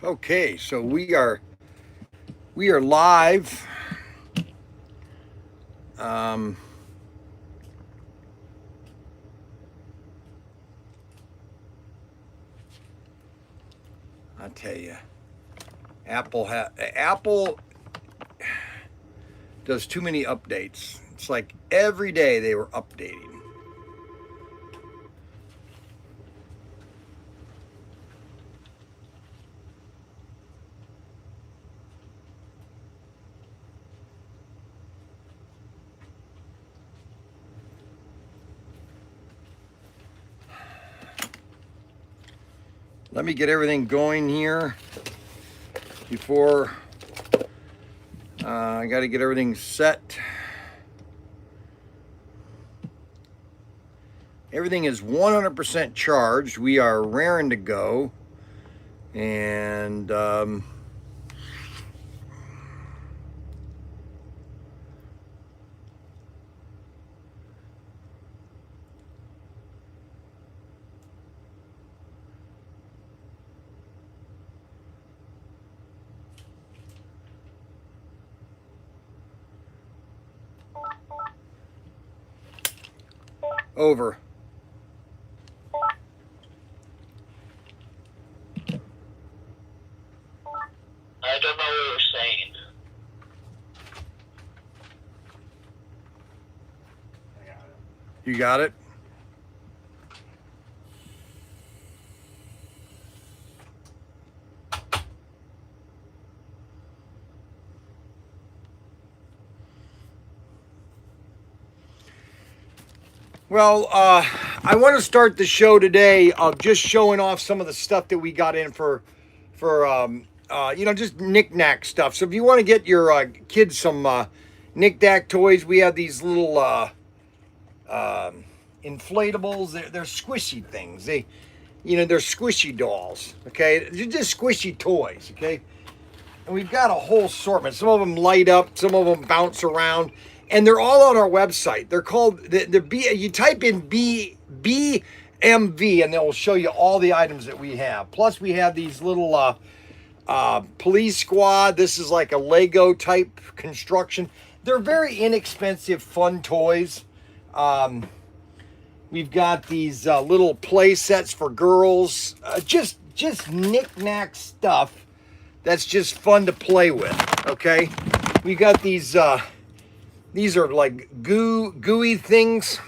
Okay, so we are live. Um, I tell you, Apple does too many updates. It's like every day they were updating. Let me get everything going here before I got to get everything set. Everything is 100% charged. We are raring to go. And over. I don't know what you're saying. You got it? Well, I want to start the show today of just showing off some of the stuff that we got in for just knick-knack stuff. So if you want to get your kids some knick-knack toys, we have these little inflatables. They're squishy things. They're squishy dolls. Okay, they're just squishy toys. Okay, and we've got a whole assortment. Some of them light up, some of them bounce around, and they're all on our website. They're called you type in BMV, and they'll show you all the items that we have. Plus, we have these little police squad. This is like a Lego type construction. They're very inexpensive, fun toys. We've got these little play sets for girls. Just knick-knack stuff that's just fun to play with. Okay, we got these are like gooey things.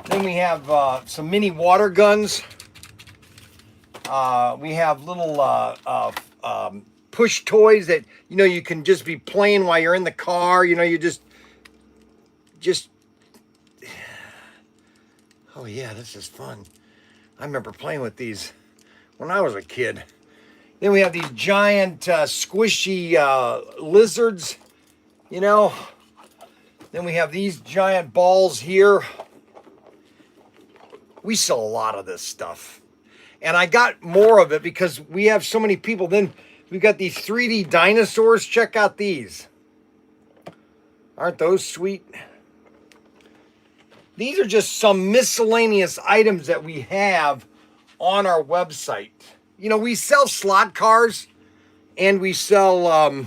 Then we have some mini water guns. We have little push toys that you can just be playing while you're in the car. You just oh yeah, this is fun. I remember playing with these when I was a kid. Then we have these giant squishy lizards, Then we have these giant balls here. We sell a lot of this stuff. And I got more of it because we have so many people. Then we've got these 3D dinosaurs. Check out these. Aren't those sweet? These are just some miscellaneous items that we have on our website. We sell slot cars, and we sell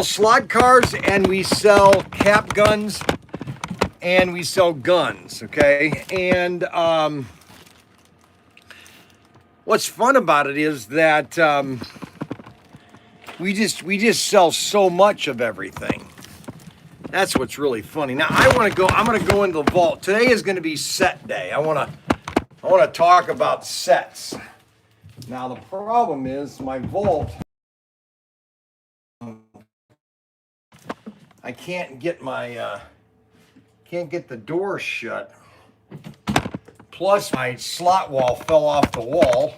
slot cars, and we sell cap guns, and we sell guns. Okay, and what's fun about it is that we just sell so much of everything. That's what's really funny. Now I'm going to go into the vault. Today is going to be set day. I want to talk about sets. Now the problem is my vault. I can't get the door shut. Plus my slot wall fell off the wall.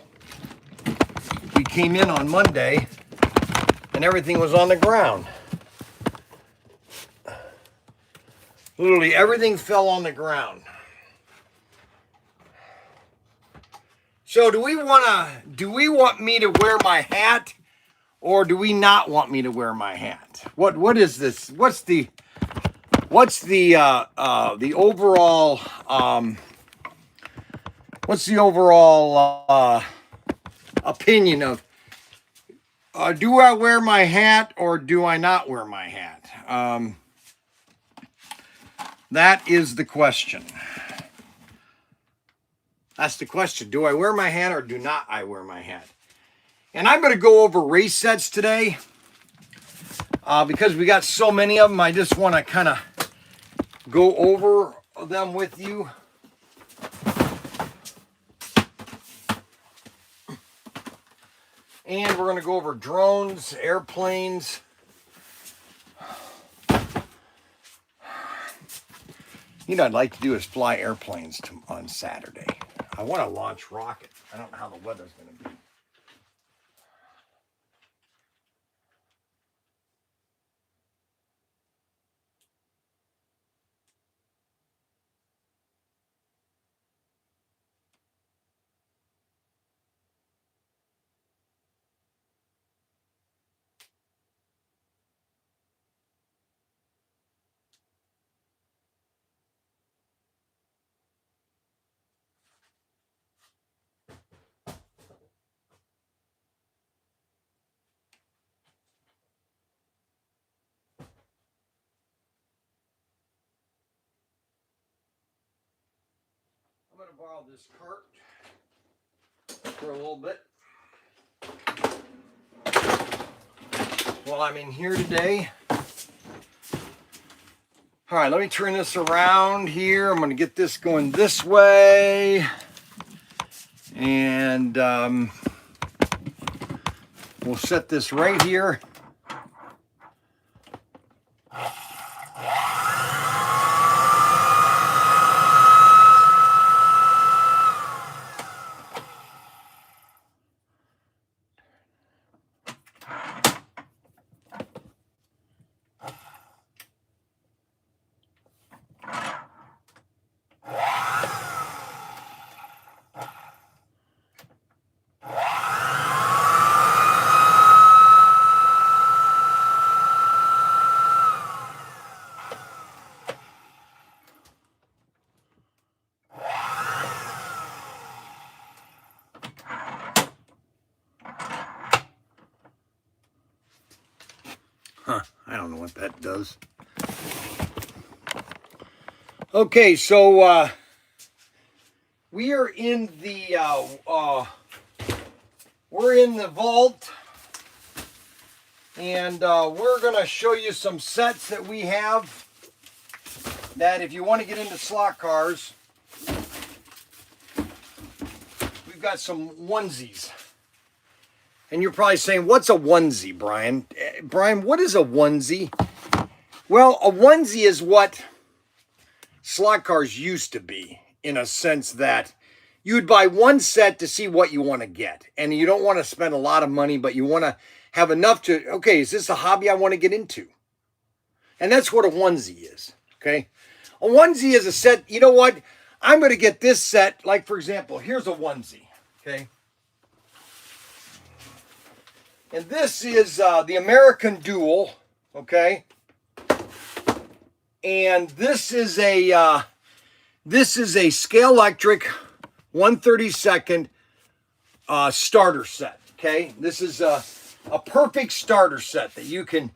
We came in on Monday and everything was on the ground. Literally everything fell on the ground. So do we want me to wear my hat, or do we not want me to wear my hat? What is this? What's the overall opinion of do I wear my hat or do I not wear my hat? That is the question. That's the question. Do I wear my hat or do not I wear my hat? And I'm going to go over race sets today because we got so many of them. I just want to kind of go over them with you. And we're going to go over drones, airplanes. You know, I'd like to do is fly airplanes on Saturday. I want to launch rockets. I don't know how the weather's going to be. I'm going to borrow this cart for a little bit while I'm in here today. All right, let me turn this around here. I'm going to get this going this way. And we'll set this right here. I don't know what that does. Okay, so we are in the vault, and we're gonna show you some sets that we have. That if you want to get into slot cars, we've got some onesies. And you're probably saying, what's a onesie, Brian? Brian, what is a onesie? Well, a onesie is what slot cars used to be, in a sense that you'd buy one set to see what you want to get. And you don't want to spend a lot of money, but you want to have enough to, okay, is this a hobby I want to get into? And that's what a onesie is, okay? A onesie is a set, you know what? I'm going to get this set, like for example, here's a onesie, okay? And this is the American Dual, okay? And this is a Scale Electric 1/32 starter set, okay? This is a perfect starter set that you can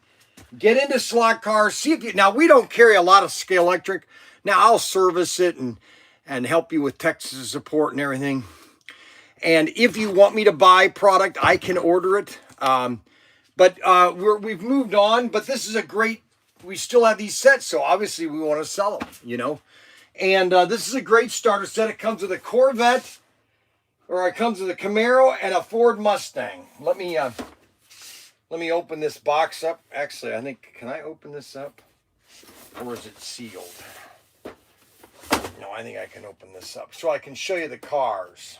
get into slot cars. See if you, now we don't carry a lot of Scale Electric. Now I'll service it and help you with tech support and everything. And if you want me to buy product, I can order it. But we've moved on, but this is a great, we still have these sets, so obviously we want to sell them, you know. And this is a great starter set. It comes with a Corvette, or it comes with a Camaro and a Ford Mustang. Let me open this box up. Actually, I think, can I open this up? Or is it sealed? No, I think I can open this up so I can show you the cars.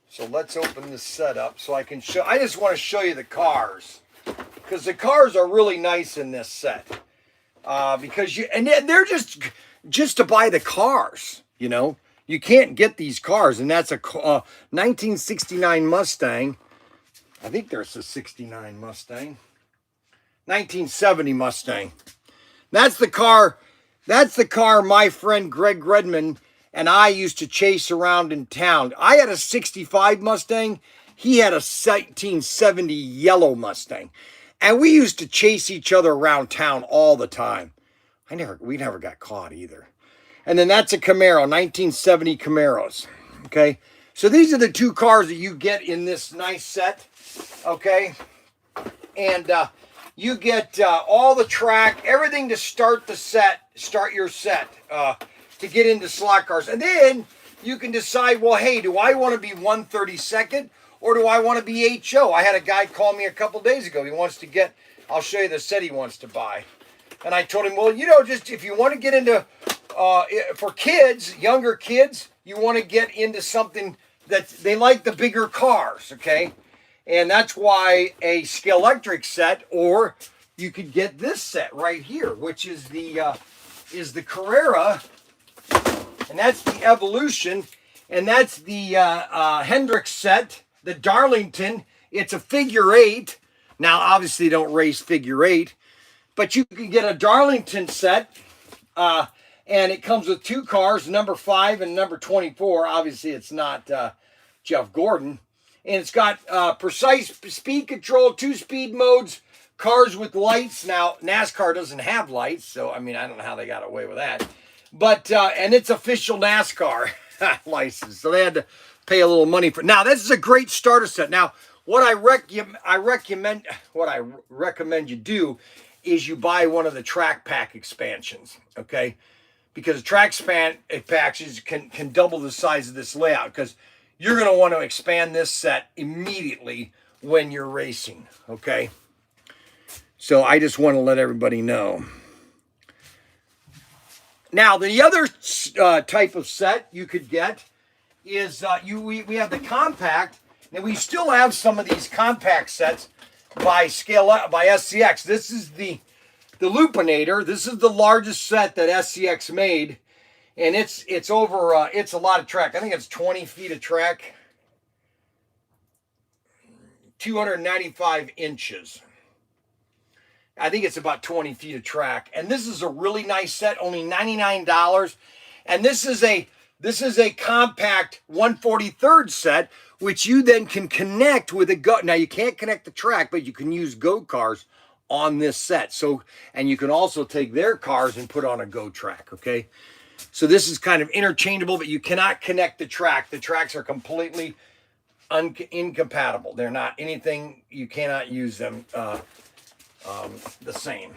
So let's open this set up so I can show, I just want to show you the cars, because the cars are really nice in this set. Because they're just to buy the cars, you know. You can't get these cars, and that's a 1969 Mustang. I think there's a 69 Mustang. 1970 Mustang. That's the car. That's the car my friend Greg Redman and I used to chase around in town. I had a 65 Mustang. He had a 1970 yellow Mustang. And we used to chase each other around town all the time. We never got caught either. And then that's a Camaro, 1970 Camaros. Okay. So these are the two cars that you get in this nice set. Okay. And you get all the track, everything to start the set, start your set to get into slot cars. And then you can decide, well, hey, do I want to be 132nd or do I want to be HO? I had a guy call me a couple days ago. He wants to get, I'll show you the set he wants to buy. And I told him, well, you know, just if you want to get into, for kids, younger kids, you want to get into something that they like the bigger cars, okay? And that's why a Scalextric set, or you could get this set right here, which is the Carrera, and that's the Evolution, and that's the Hendrix set, the Darlington. It's a figure 8. Now, obviously, don't race figure 8, but you can get a Darlington set, and it comes with 2 cars, number 5 and number 24. Obviously, it's not Jeff Gordon. And it's got precise speed control, 2 speed modes, cars with lights. Now, NASCAR doesn't have lights, so, I mean, I don't know how they got away with that. But, and it's official NASCAR license, so they had to pay a little money for it. Now, this is a great starter set. Now, what I recommend you do is you buy one of the track pack expansions, okay? Because track packs can double the size of this layout, because you're going to want to expand this set immediately when you're racing, okay? So I just want to let everybody know. Now, the other type of set you could get is we have the compact. Now, we still have some of these compact sets by SCX. This is the Lupinator. This is the largest set that SCX made. And it's over, it's a lot of track. I think it's 20 feet of track, 295 inches. I think it's about 20 feet of track. And this is a really nice set, only $99. And this is a compact 143rd set, which you then can connect with a Go. Now, you can't connect the track, but you can use Go cars on this set. So, and you can also take their cars and put on a Go track, okay? So this is kind of interchangeable, but you cannot connect the track. The tracks are completely incompatible. They're not anything, you cannot use them the same.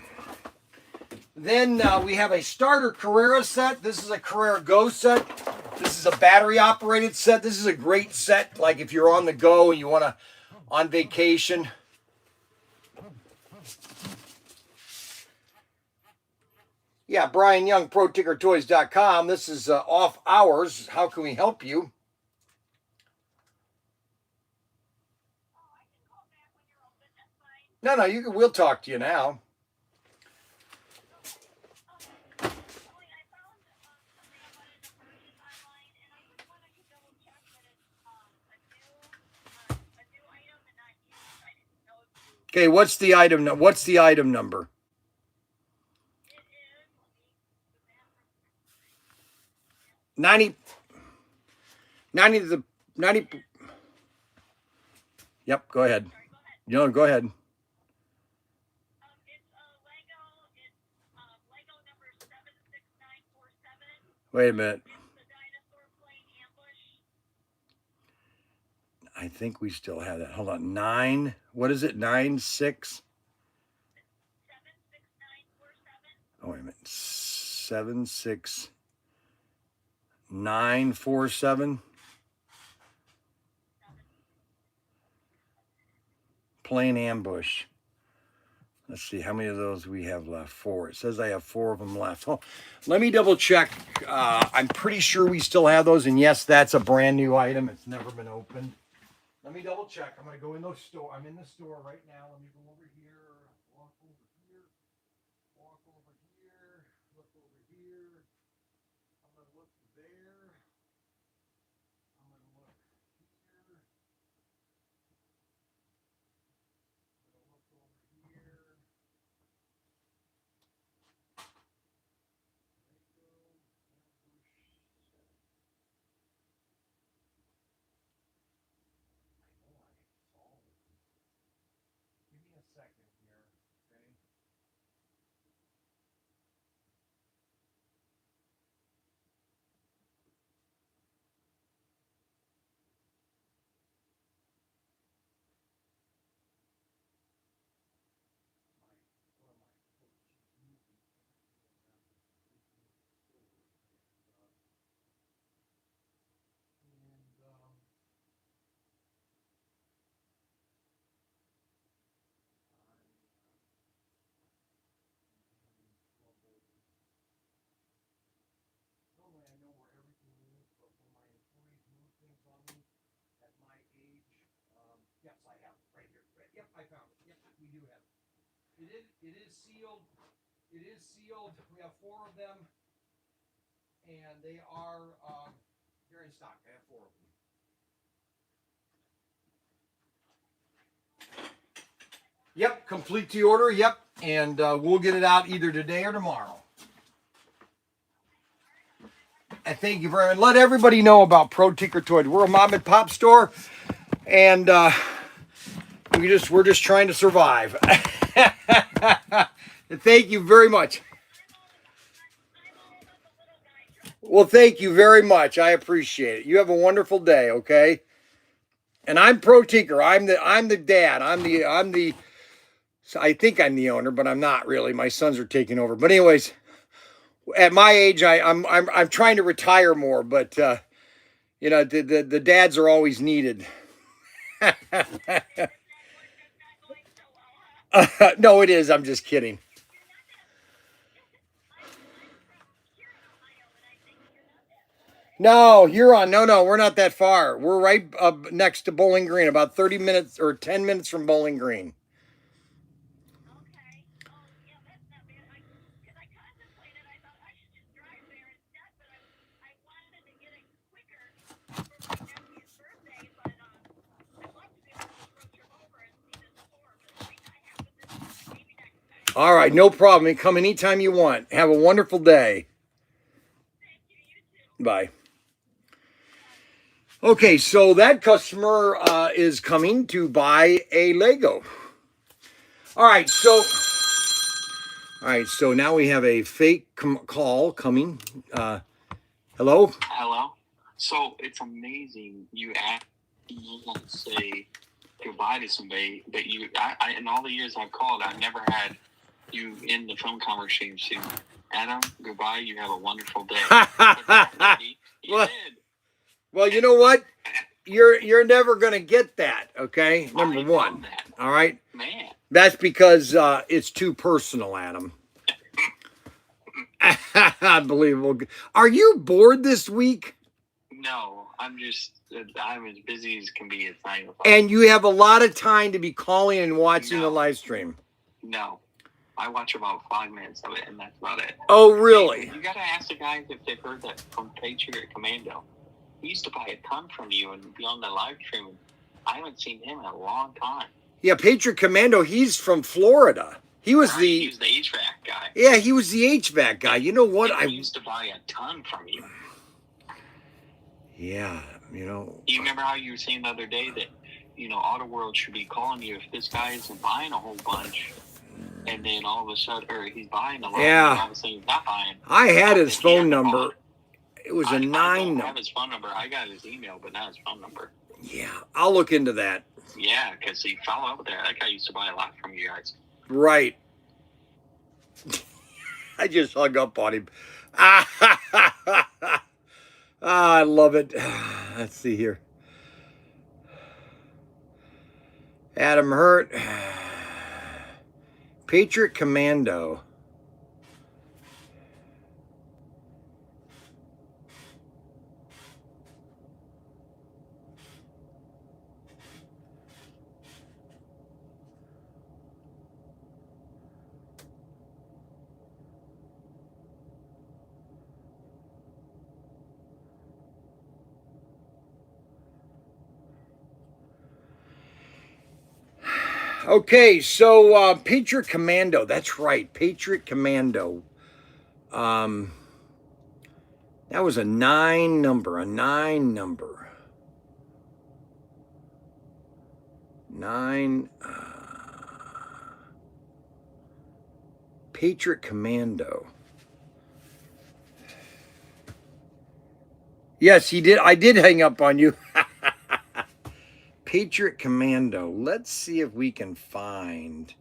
Then we have a starter Carrera set. This is a Carrera Go set. This is a battery operated set. This is a great set, like if you're on the go and you want to, on vacation. Yeah, Bryan Young, ProTinkerToys.com. This is off hours. How can we help you? No, we'll talk to you now. Okay, what's the item number? Ninety. Yep, go ahead. No, go ahead. Wait a minute. I think we still have that. Hold on. 9. What is it? 96? Oh, wait a minute. 76947. Plain ambush. Let's see how many of those we have left. 4. It says I have 4 of them left. Oh, let me double check. I'm pretty sure we still have those. And yes, that's a brand new item. It's never been opened. Let me double check. I'm going to go in the store. I'm in the store right now. Let me go over here. Walk over here. Walk over here. Look over here. I'm going to look there. I'm going to look here. I'm going to look over here. It is sealed. It is sealed. We have 4 of them, and they are they're in stock. I have 4 of them. Yep, complete the order. Yep, and we'll get it out either today or tomorrow. And thank you very much. Let everybody know about ProTinkerToys. We're a mom and pop store, and we're just trying to survive. Thank you very much. Well, thank you very much. I appreciate it. You have a wonderful day, okay? And I'm Pro Tinker. I'm the dad. I think I'm the owner, but I'm not really. My sons are taking over. But anyways, at my age, I'm trying to retire more, but the dads are always needed. No, it is. I'm just kidding. No, Huron. No, we're not that far. We're right next to Bowling Green, about 30 minutes or 10 minutes from Bowling Green. All right, no problem. You come anytime you want. Have a wonderful day. Bye. Okay, so that customer is coming to buy a Lego. All right, so now we have a fake call coming. Hello? Hello? So it's amazing you say goodbye to somebody, but I in all the years I've called, I've never had you in the phone conversation. Adam, goodbye. You have a wonderful day. Well, well, you know what? You're never gonna get that. Okay, number one. All right, man. That's because it's too personal, Adam. Unbelievable. Are you bored this week? No, I'm as busy as can be. It's 9 o'clock. And you have a lot of time to be calling and watching the live stream. No. I watch about 5 minutes of it, and that's about it. Oh, really? You got to ask the guys if they've heard that from Patriot Commando. He used to buy a ton from you and be on the live stream. I haven't seen him in a long time. Yeah, Patriot Commando, he's from Florida. He was the HVAC guy. Yeah, he was the HVAC guy. You know what? I used to buy a ton from you. Yeah, You remember how you were saying the other day that, Auto World should be calling you if this guy isn't buying a whole bunch. And then all of a sudden, or he's buying a lot. Yeah. And all of a sudden he's not buying. I had his phone number. It was a 9 I number. don't have his phone number. I got his email, but not his phone number. Yeah, I'll look into that. Yeah, because he followed up with that. That guy used to buy a lot from you guys. Right. I just hung up on him. I love it. Let's see here. Adam Hurt. Patriot Commando. Okay, so Patriot Commando. That's right, Patriot Commando. That was a 9 number. 9. Patriot Commando. Yes, he did. I did hang up on you. Patriot Commando. Let's see if we can find.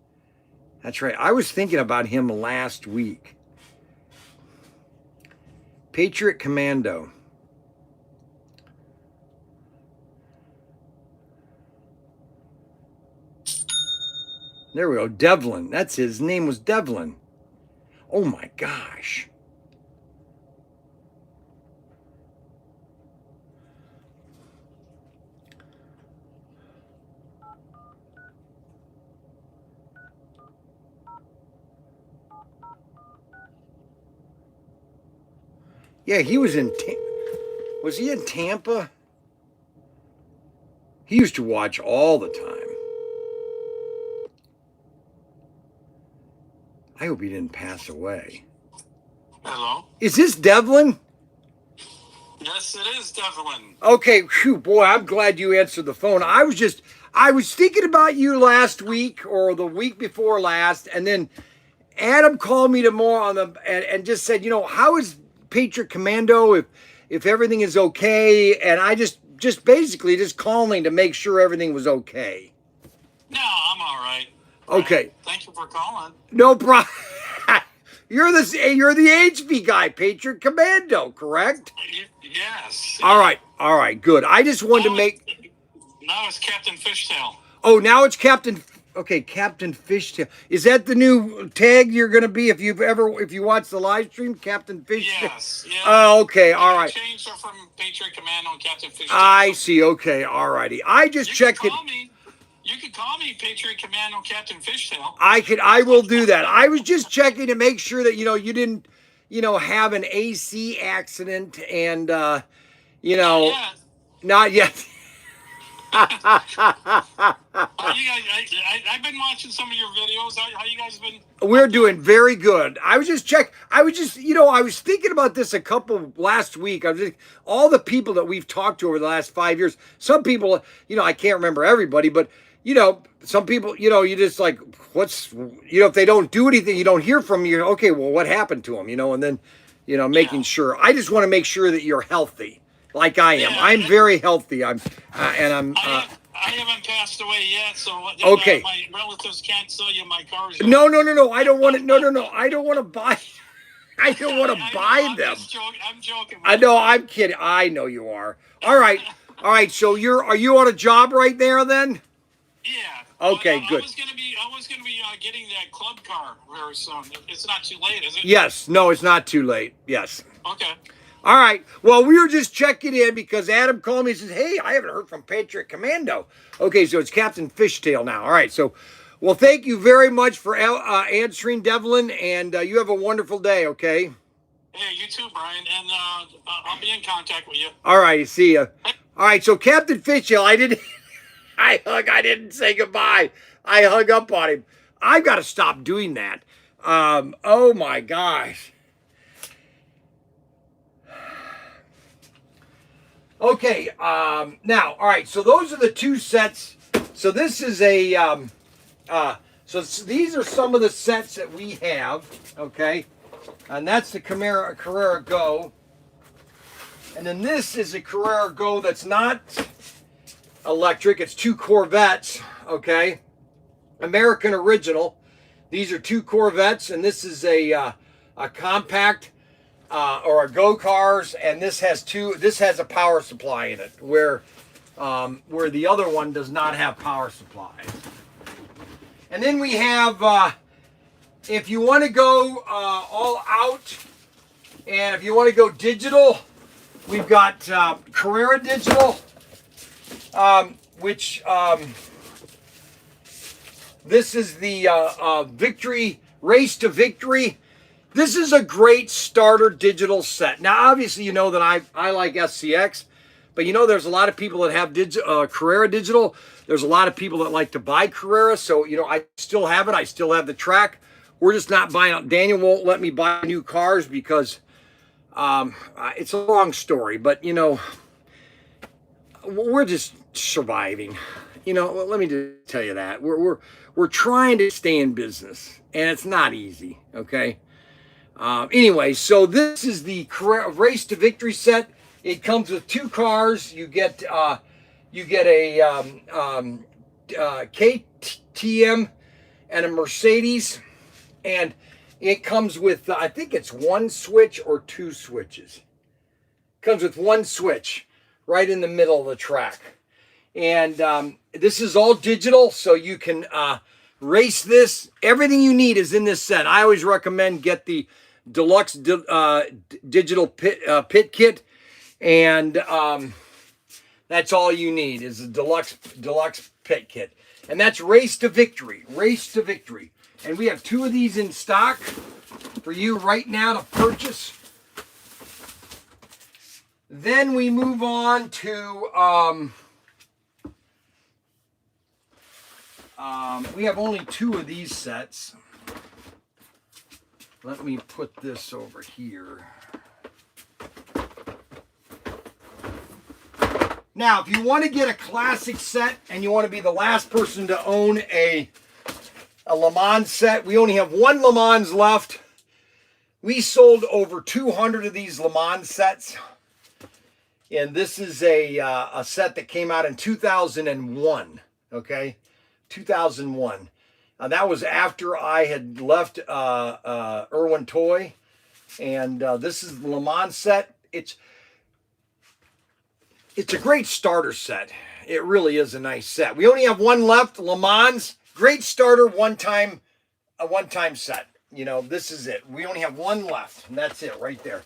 That's right. I was thinking about him last week. Patriot Commando. There we go. Devlin. That's his name was Devlin. Oh my gosh. Yeah, he was in. Was he in Tampa? He used to watch all the time. I hope he didn't pass away. Hello? Is this Devlin? Yes, it is, Devlin. Okay, whew, boy, I'm glad you answered the phone. I was thinking about you last week or the week before last, and then Adam called me tomorrow and just said, how is Patriot Commando if everything is okay? And I just basically just calling to make sure everything was okay. No, I'm all right. Okay. Thank you for calling. No problem. You're the HB guy, Patriot Commando, correct? Yes. All right, good. I just wanted to make. Now it's Captain Fishtail. Oh, now it's Captain. Okay, Captain Fishtail. Is that the new tag you're gonna be if you watch the live stream, Captain Fishtail? Yes. Yeah. Oh, okay. All right. Changed her from Patriot Commando and Captain Fishtail. I see. Okay. All righty. I just checked it. You can call me Patriot Commando Captain Fishtail. I will do that. I was just checking to make sure that you didn't have an AC accident and not yet. You guys, I've been watching some of your videos. How you guys been? We're doing very good. I was just I was thinking about this a couple last week. All the people that we've talked to over the last 5 years. Some people, I can't remember everybody, but some people, you just like, if they don't do anything, you don't hear from you. Okay, well, what happened to them? And then, making sure. I just want to make sure that you're healthy, like I am. I'm very healthy. I haven't passed away yet, so okay. My relatives can't sell you my cars. No. I don't want to. No. I don't want to buy. I don't want to buy them. I'm joking. I know. I'm kidding. I know you are. All right. So are you on a job right there then? Yeah. Okay. Good. I was gonna be getting that club car very soon. It's not too late, is it? Yes. No, it's not too late. Yes. Okay. All right. Well, we were just checking in because Adam called me and says, hey, I haven't heard from Patriot Commando. Okay, so it's Captain Fishtail now. All right. So, well, thank you very much for answering, Devlin, and you have a wonderful day, okay? Hey, you too, Bryan, and I'll be in contact with you. All right. See ya. All right. So, Captain Fishtail, I didn't say goodbye. I hung up on him. I've got to stop doing that. Oh, my gosh. Okay, now, all right, so those are the two sets. So this is so these are some of the sets that we have, okay? And that's the Carrera Go. And then this is a Carrera Go that's not electric. It's two Corvettes, okay? American original. These are two Corvettes, and this is a compact or a Go cars, and this has a power supply in it, where the other one does not have power supplies. And then we have, if you want to go all out, and if you want to go digital, we've got Carrera Digital, which this is the Victory Race to Victory. This is a great starter digital set. Now, obviously, you know that I like SCX, but there's a lot of people that have Carrera Digital. There's a lot of people that like to buy Carrera, so, I still have it. I still have the track. We're just not buying it. Daniel won't let me buy new cars because it's a long story, but, we're just surviving. Let me just tell you that. We're trying to stay in business, and it's not easy, okay? Anyway, so this is the Race to Victory set. It comes with two cars. You get a KTM and a Mercedes, and it comes with I think it's one switch or two switches. Comes with one switch right in the middle of the track, and this is all digital, so you can race this. Everything you need is in this set. I always recommend get the deluxe digital pit kit, and that's all you need is a deluxe pit kit, and that's Race to Victory. And we have two of these in stock for you right now to purchase. Then we move on to, we have only 2 of these sets. Let me put this over here. Now, if you want to get a classic set and you want to be the last person to own a Le Mans set, we only have 1 Le Mans left. We sold over 200 of these Le Mans sets. And this is a set that came out in 2001, okay? 2001. That was after I had left Irwin Toy. And this is the Le Mans set. It's a great starter set. It really is a nice set. We only have 1 left, Le Mans. Great starter, a one-time set. You know, this is it. We only have 1 left, and that's it right there.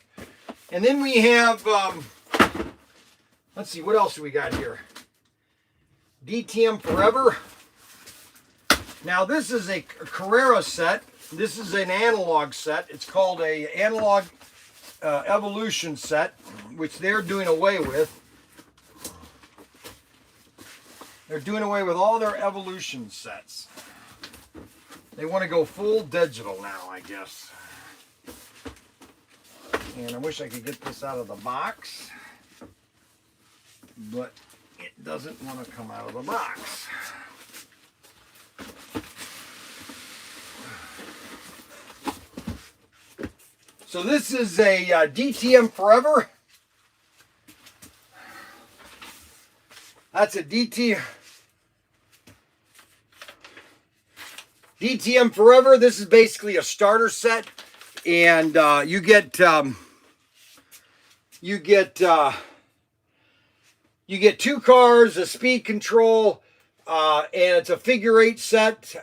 And then we have, let's see, what else do we got here? DTM Forever. Now, this is a Carrera set. This is an analog set. It's called a Analog Evolution set, which they're doing away with. They're doing away with all their Evolution sets. They want to go full digital now, I guess. And I wish I could get this out of the box, but it doesn't want to come out of the box. So this is a DTM Forever. That's a DTM Forever. This is basically a starter set, and you get 2 cars, a speed control, and it's a figure 8 set.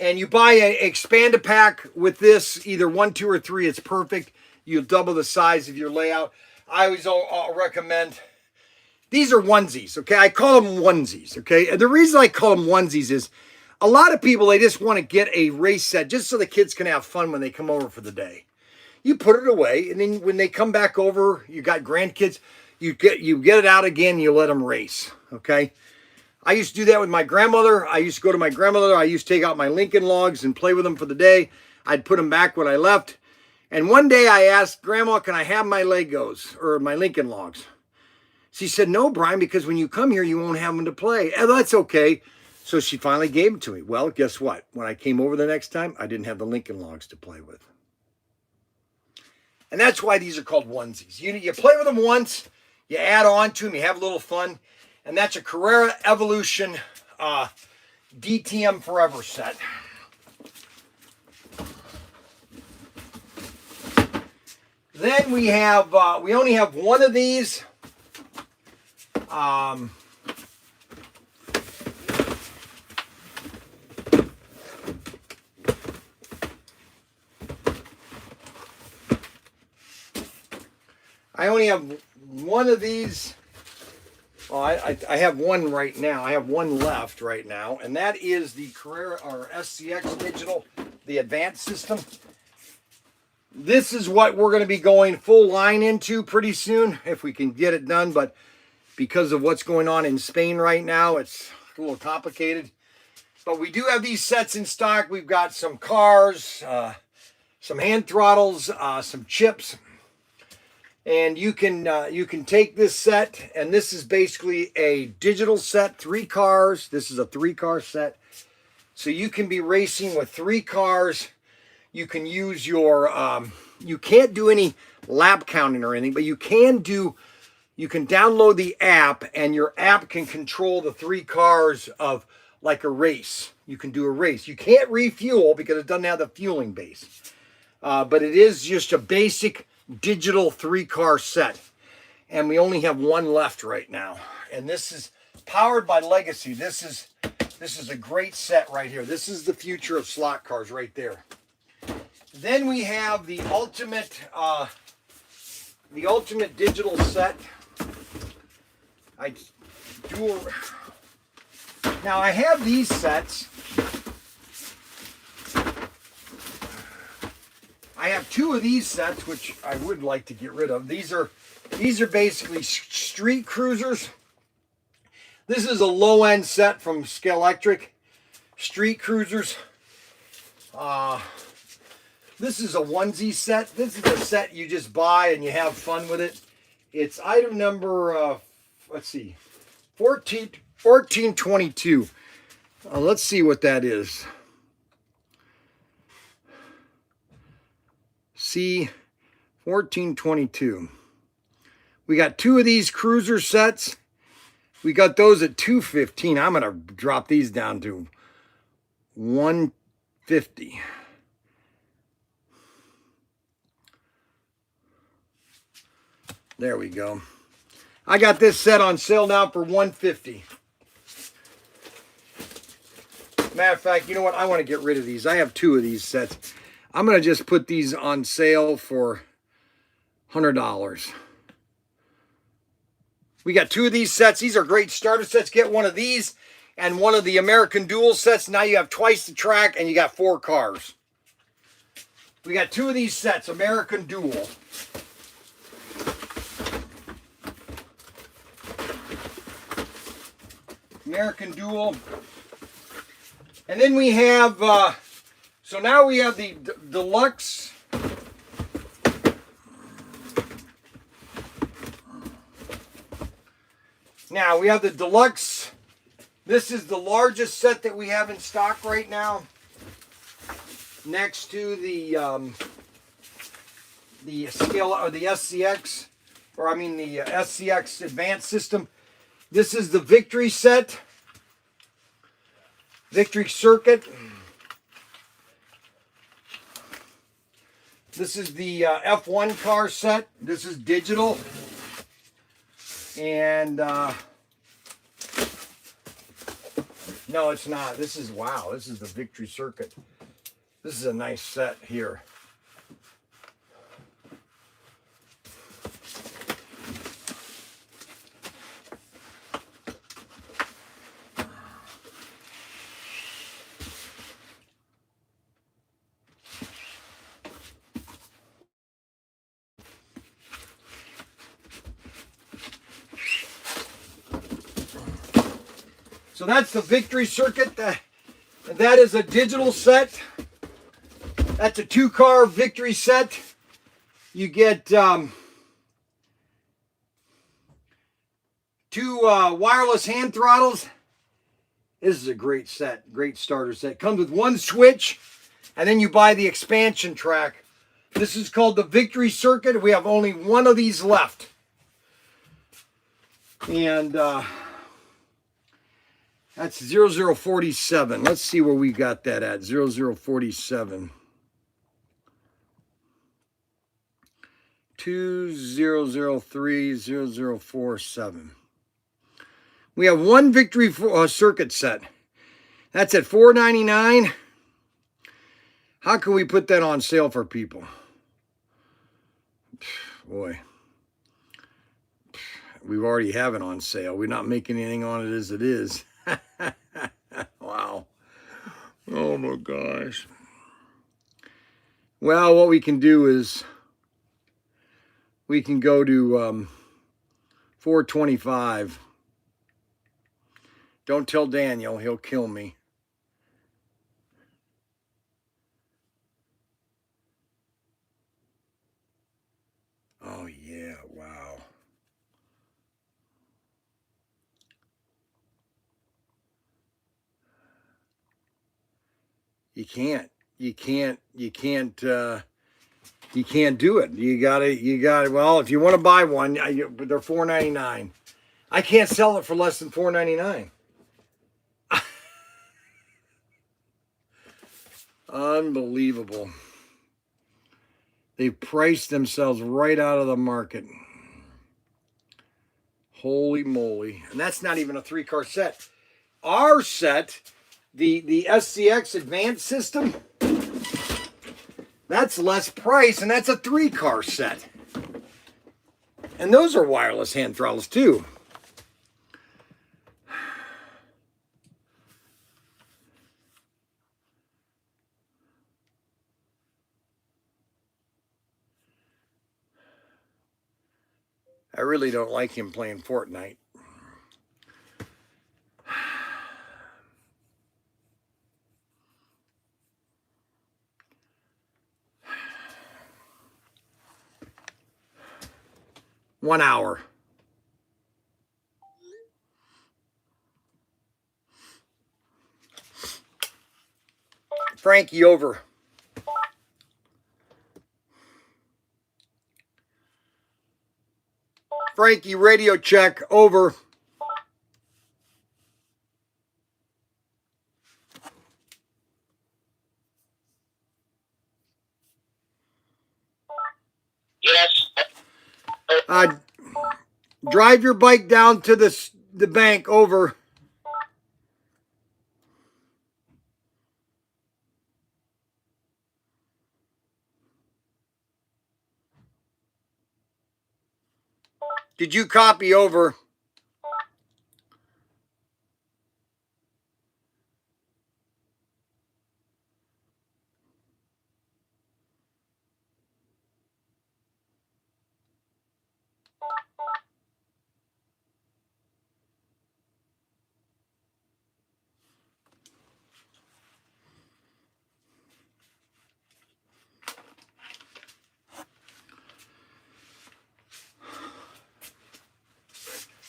And you buy an expanded pack with this, either 1, 2, or 3. It's perfect. You'll double the size of your layout. I always recommend. These are onesies, okay? I call them onesies, okay? And the reason I call them onesies is a lot of people, they just want to get a race set just so the kids can have fun when they come over for the day. You put it away, and then when they come back over, you got grandkids, you get it out again, and you let them race, okay? I used to do that with my grandmother. I used to go to my grandmother. I used to take out my Lincoln Logs and play with them for the day. I'd put them back when I left. And one day I asked, Grandma, can I have my Legos or my Lincoln Logs? She said, no, Brian, because when you come here, you won't have them to play. And that's okay. So she finally gave them to me. Well, guess what? When I came over the next time, I didn't have the Lincoln Logs to play with. And that's why these are called onesies. You play with them once, you add on to them, you have a little fun. And that's a Carrera Evolution DTM Forever set. Then we have, we only have 1 of these. I only have 1 of these. Well, I have 1 right now. I have 1 left right now, and that is the Carrera or SCX Digital, the Advance system. This is what we're going to be going full line into pretty soon, if we can get it done. But because of what's going on in Spain right now, it's a little complicated. But we do have these sets in stock. We've got some cars, some hand throttles, some chips. And you can take this set, and this is basically a digital set, 3 cars. This is a 3-car set. So you can be racing with 3 cars. You can use your, you can't do any lap counting or anything, but you can download the app, and your app can control the 3 cars of like a race. You can do a race. You can't refuel because it doesn't have the fueling base. But it is just a basic digital 3-car set, and we only have 1 left right now, and this is powered by Legacy. This is a great set right here. This is the future of slot cars right there. Then we have the ultimate digital set. Now I have these sets. I have 2 of these sets, which I would like to get rid of. These are These are basically street cruisers. This is a low-end set from Scalextric. Street cruisers. This is a onesie set. This is a set you just buy and you have fun with it. It's item number, let's see, 1422. Let's see what that is. C 1422. We got 2 of these cruiser sets. We got those at $215. I'm gonna drop these down to $150. There we go. I got this set on sale now for $150. Matter of fact, you know what? I want to get rid of these. I have 2 of these sets. I'm going to just put these on sale for $100. We got 2 of these sets. These are great starter sets. Get one of these and one of the American Dual sets. Now you have twice the track and you got 4 cars. We got 2 of these sets, American Dual. American Dual. And then we have, so now we have the deluxe. Now we have the deluxe. This is the largest set that we have in stock right now. Next to the scale or the SCX, or I mean the SCX Advance system. This is the Victory set. Victory Circuit. This is the F1 car set. This is digital. And no, it's not. This is, wow, this is the Victory Circuit. This is a nice set here. So that's the Victory Circuit. That is a digital set. That's a 2-car Victory set. You get 2 wireless hand throttles. This is a great set, great starter set. Comes with 1 switch, and then you buy the expansion track. This is called the Victory Circuit. We have only 1 of these left. And that's 0047. Let's see where we got that at. 0047. 2003 0047. We have 1 Victory Circuit set. That's at $4.99. How can we put that on sale for people? Boy. We already have it on sale. We're not making anything on it as it is. Wow. Oh my gosh. Well, what we can do is we can go to $4.25. Don't tell Daniel, he'll kill me. Oh yeah, wow. You can't do it. You gotta, well, if you want to buy one, they're $4.99. I can't sell it for less than $4.99. Unbelievable. They've priced themselves right out of the market. Holy moly. And that's not even a 3-car set. Our set, the SCX Advance system, that's less price, and that's a 3-car set. And those are wireless hand throttles too. I really don't like him playing Fortnite. One hour. Frankie, over. Frankie, radio check, over. Yes. Drive your bike down to the bank, over. Did you copy, over?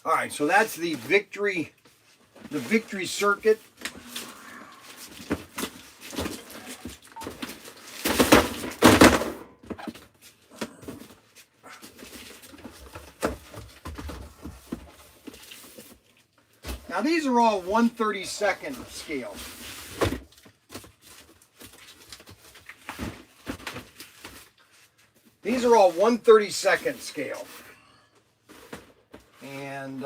All right, so that's the victory circuit. Now these are all 1/32 scale. These are all 1/32 scale. And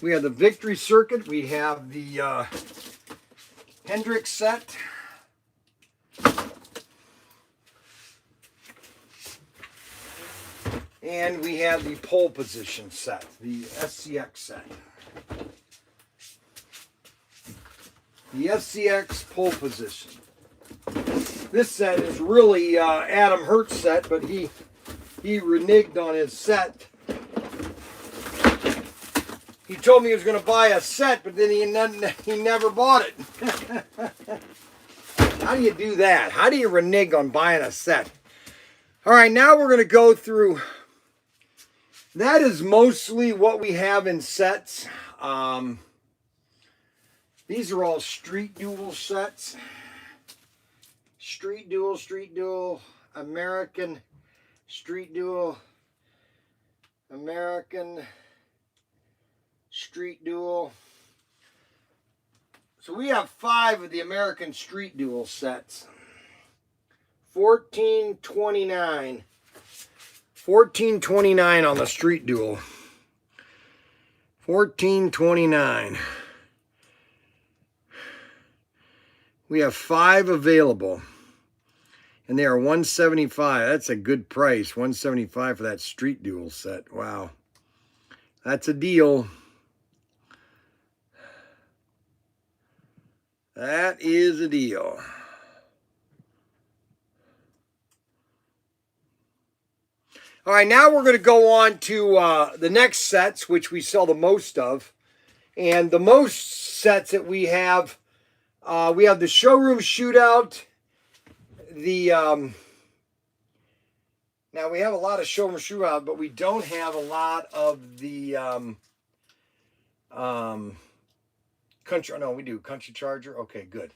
we have the victory circuit. We have the Hendrix set. And we have the pole position set, the SCX set. The SCX pole position. This set is really Adam Hertz set, but he reneged on his set. He told me he was going to buy a set, but then he never bought it. How do you do that? How do you renege on buying a set? All right, now we're going to go through. That is mostly what we have in sets. These are all street duel sets. Street duel, American, street duel, American, street duel. So we have 5 of the American street duel sets. 1429. 1429 on the street duel. 1429. We have 5 available. And they are $175. That's a good price. $175 for that street duel set. Wow. That's a deal. That is a deal. All right, now we're going to go on to the next sets, which we sell the most of. And the most sets that we have the showroom shootout. Now we have a lot of showroom shootout, but we don't have a lot of the country. No, we do country charger. Okay, good.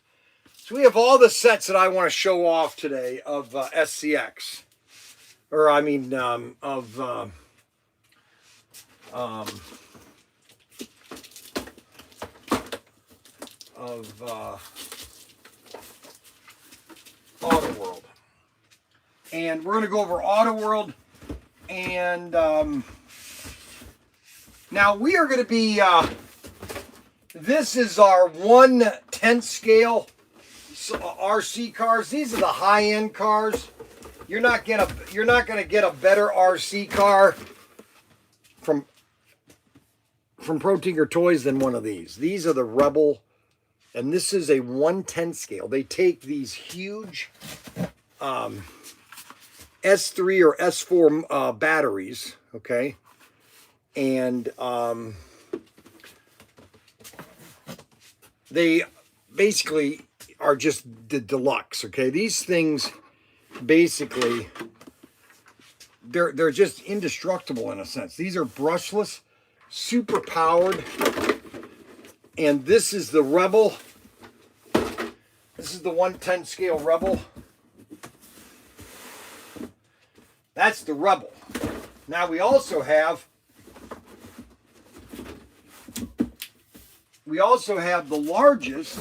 So we have all the sets that I want to show off today of SCX. Or I mean, of Auto World. And we're going to go over Auto World. And now we are going to be, this is our 1/10 scale RC cars. These are the high-end cars. You're not going to get a better RC car from ProTinkerToys than one of these. These are the Rebel And this is a 110 scale. They take these huge S3 or S4 batteries, okay? And they basically are just the deluxe, okay? These things basically, they're just indestructible in a sense. These are brushless, super powered. And this is the Rebel. This is the 110 scale Rebel. That's the Rebel. Now we also have the largest.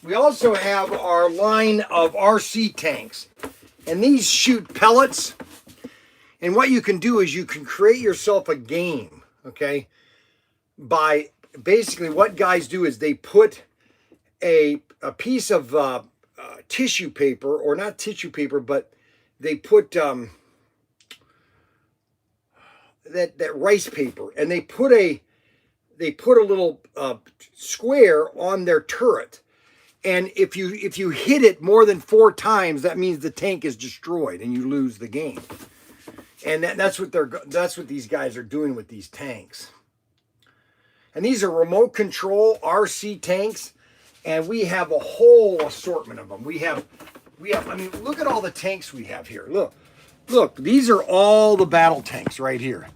We also have our line of RC tanks. And these shoot pellets. And what you can do is you can create yourself a game, okay? By basically what guys do is they put a piece of tissue paper, or not tissue paper, but they put that rice paper, and they put a little square on their turret. And if you hit it more than 4 times, that means the tank is destroyed and you lose the game. And that's what these guys are doing with these tanks. And these are remote control RC tanks, and we have a whole assortment of them. We have. I mean, look at all the tanks we have here. Look. These are all the battle tanks right here.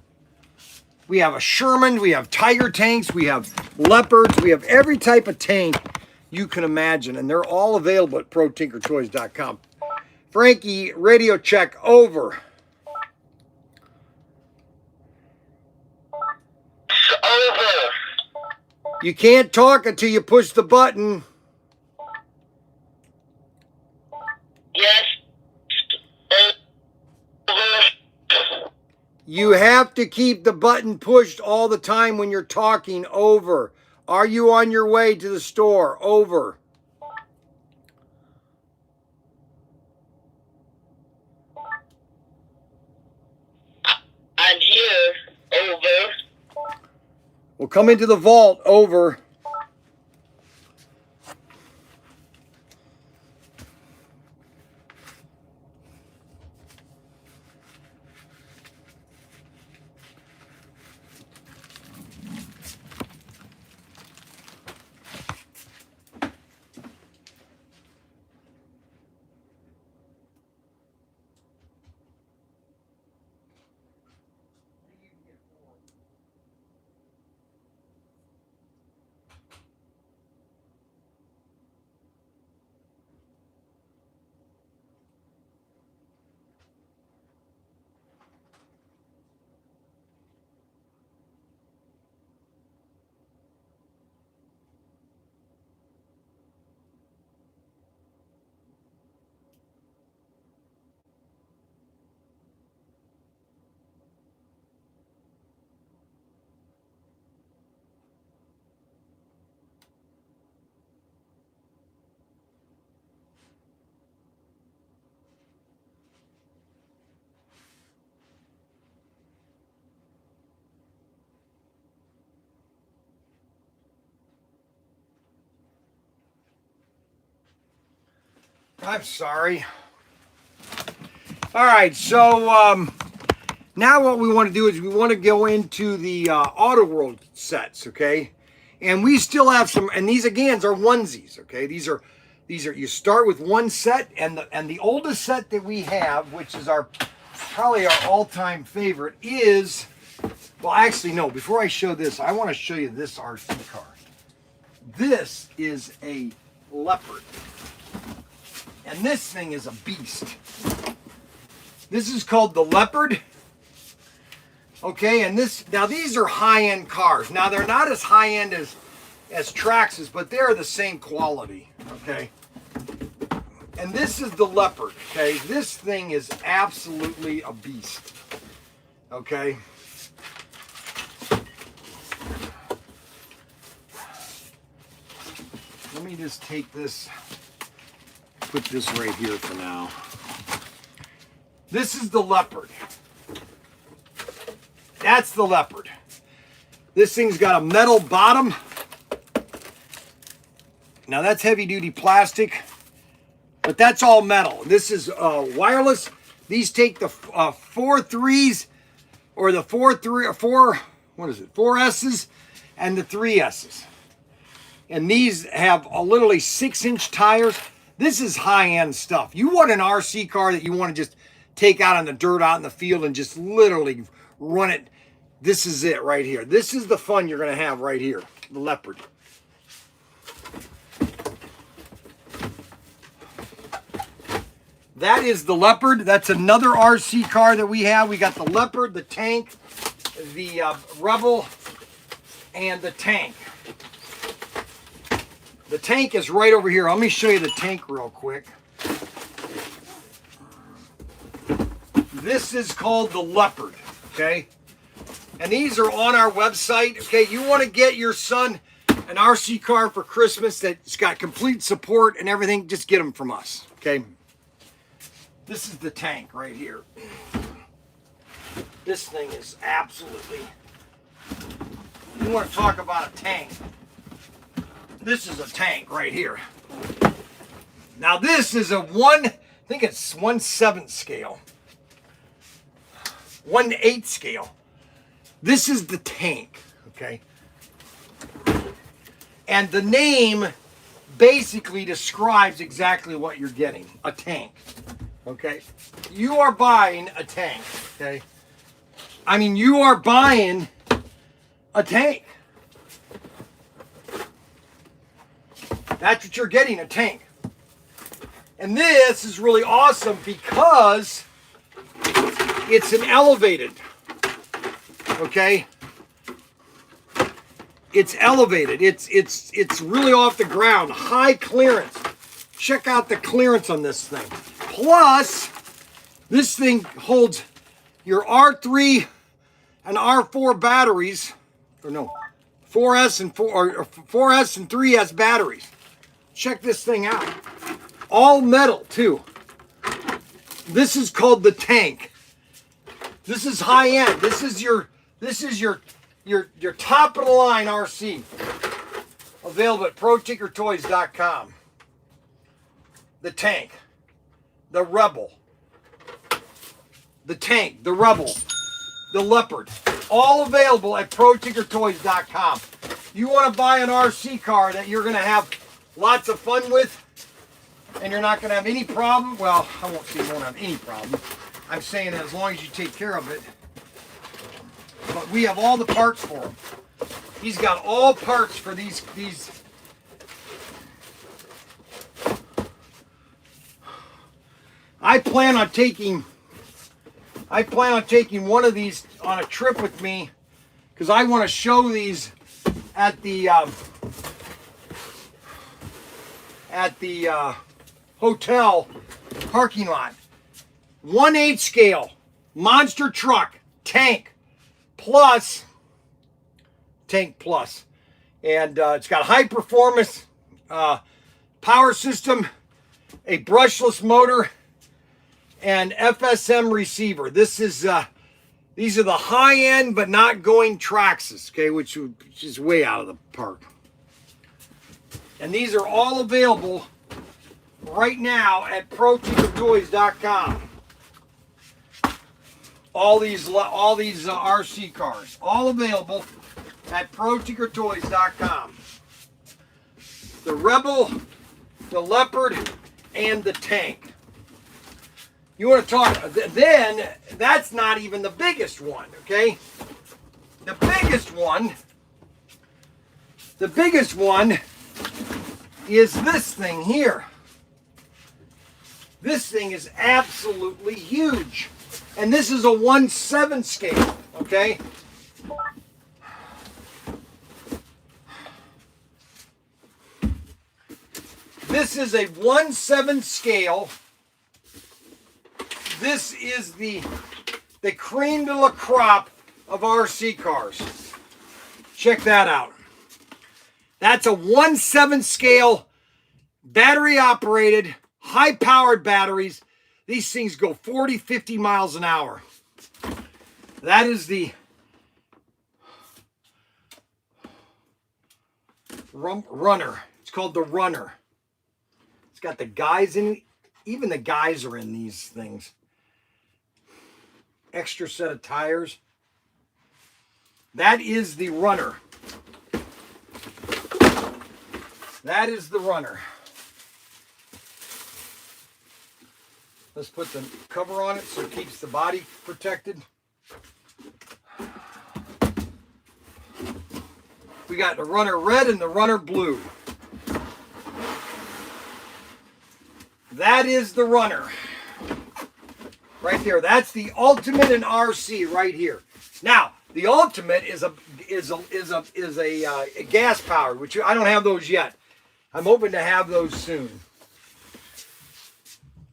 We have a Sherman. We have Tiger tanks. We have Leopards. We have every type of tank you can imagine, and they're all available at ProTinkerToys.com. Frankie, radio check over. Over. You can't talk until you push the button. Yes. Over. You have to keep the button pushed all the time when you're talking. Over. Are you on your way to the store? Over. I'm here. Over. We'll come into the vault. Over. I'm sorry. All right, so now what we want to do is we want to go into the Auto World sets, okay? And we still have some, and these again are onesies, okay? These are you start with one set, and the oldest set that we have, which is probably our all-time favorite, is, well, actually no. Before I show this, I want to show you this RC car. This is a Leopard. And this thing is a beast. This is called the Leopard. Okay, and now these are high-end cars. Now they're not as high-end as Traxxas, but they're the same quality. Okay. And this is the Leopard. Okay, this thing is absolutely a beast. Okay. Let me just take this. Put this right here for now. This is the Leopard. That's the Leopard. This thing's got a metal bottom. Now that's heavy duty plastic, but that's all metal. This is wireless. These take the 4 3s or the 4 S's and the 3 S's. And these have literally 6-inch tires. This is high-end stuff. You want an RC car that you want to just take out on the dirt out in the field and just literally run it. This is it right here. This is the fun you're going to have right here. The Leopard. That is the Leopard. That's another RC car that we have. We got the Leopard, the Tank, the Rebel, and the Tank. The Tank is right over here. Let me show you the Tank real quick. This is called the Leopard, okay? And these are on our website, okay? You want to get your son an RC car for Christmas that's got complete support and everything, just get them from us, okay? This is the Tank right here. This thing is absolutely, you want to talk about a tank. This is a tank right here. Now this is a I think it's 1/7 scale. 1/8 scale. This is the Tank, okay? And the name basically describes exactly what you're getting, a tank. Okay, you are buying a tank, okay? I mean, you are buying a tank. That's what you're getting, a tank. And this is really awesome because it's an elevated, okay? It's elevated. It's really off the ground, high clearance. Check out the clearance on this thing. Plus, this thing holds your R3 and R4 batteries, or no, 4S and 4S and 3S batteries. Check this thing out. All metal too. This is called the Tank. This is high end. This is your top of the line RC. Available at ProTinkerToys.com. The Tank. The Rebel, the Tank, the Rebel, the Leopard, all available at ProTinkerToys.com. You want to buy an RC car that you're going to have lots of fun with and you're not going to have any problem. Well, I won't say you won't have any problem. I'm saying as long as you take care of it. But we have all the parts for them. He's got all parts for these. I plan on taking one of these on a trip with me because I want to show these at the hotel parking lot. 1/8 scale monster truck Tank Plus, and it's got high performance power system, a brushless motor, and FSM receiver. This is these are the high end but not going Traxxas, okay, which is way out of the park. And these are all available right now at ProTinkerToys.com. All these RC cars, all available at ProTinkerToys.com. The Rebel, the Leopard, and the Tank. You want to talk, then that's not even the biggest one, okay? The biggest one is this thing here. This thing is absolutely huge. And this is a 1/7 scale, okay? This is a 1/7 scale. This is the cream de la crop of RC cars. Check that out. That's a 1/7 scale, battery operated, high powered batteries. These things go 40, 50 miles an hour. That is the runner. It's called the Runner. It's got the guys in it. Even the guys are in these things. Extra set of tires. That is the Runner. That is the Runner. Let's put the cover on it so it keeps the body protected. We got the Runner red and the Runner blue. That is the Runner. Right there. That's the Ultimate in RC right here. Now, the Ultimate is a gas powered, which I don't have those yet. I'm hoping to have those soon.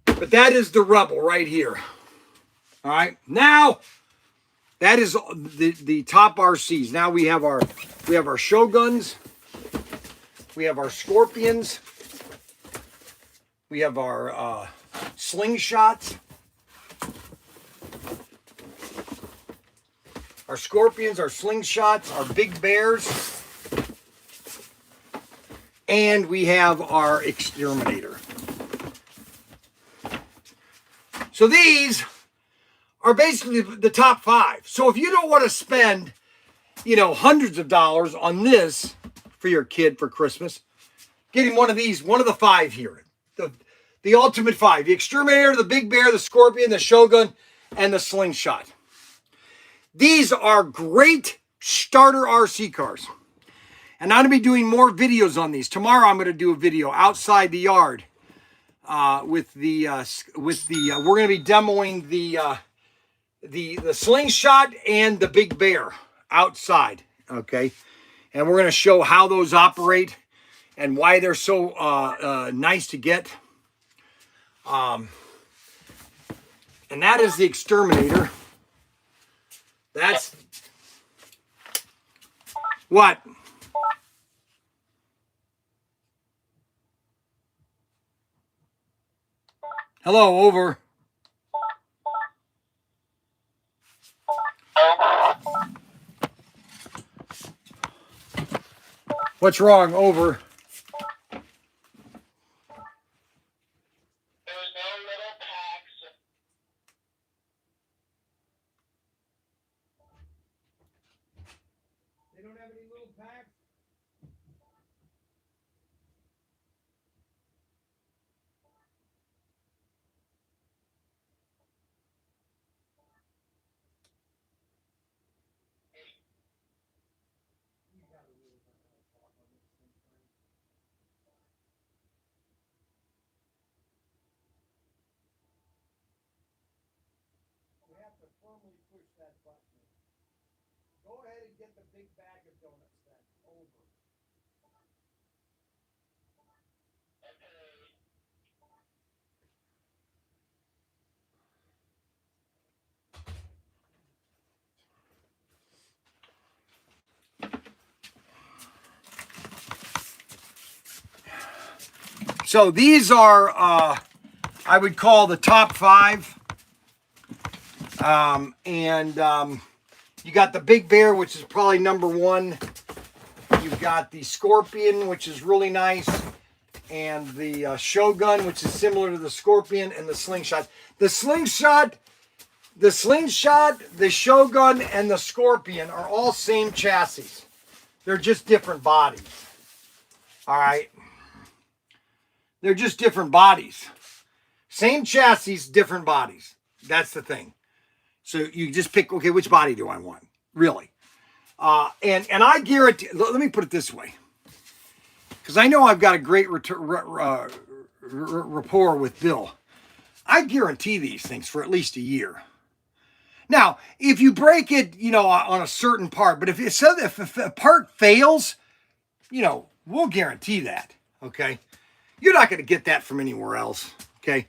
But that is the Rebel right here. All right. Now, that is the top RCs. Now we have our Shoguns. We have our Scorpions. We have our Slingshots. Our Scorpions, our Slingshots, our Big Bears. And we have our Exterminator. So these are basically the top 5. So if you don't want to spend, hundreds of dollars on this for your kid for Christmas, get him one of these, one of the 5 here. The Ultimate 5. The Exterminator, the Big Bear, the Scorpion, the Shogun, and the Slingshot. These are great starter RC cars. And I'm going to be doing more videos on these. Tomorrow I'm going to do a video outside the yard. We're going to be demoing the Slingshot and the Big Bear outside, okay? And we're going to show how those operate and why they're so nice to get. And that is the Exterminator. That's what? Hello, over. What's wrong, over? There's no little packs. They don't have any little packs? We have to firmly push that button. Go ahead and get the big bag of donuts then. Over. So these are, I would call the top 5. You got the Big Bear, which is probably number 1. You've got the Scorpion, which is really nice. And the Shogun, which is similar to the Scorpion, and the Slingshot. The Slingshot, the Shogun, and the Scorpion are all same chassis. They're just different bodies. All right. They're just different bodies. Same chassis, different bodies. That's the thing. So you just pick, okay, which body do I want? Really. And I guarantee, let me put it this way. Because I know I've got a great rapport with Bill. I guarantee these things for at least a year. Now, if you break it, on a certain part, but if a part fails, we'll guarantee that, okay? You're not going to get that from anywhere else, okay?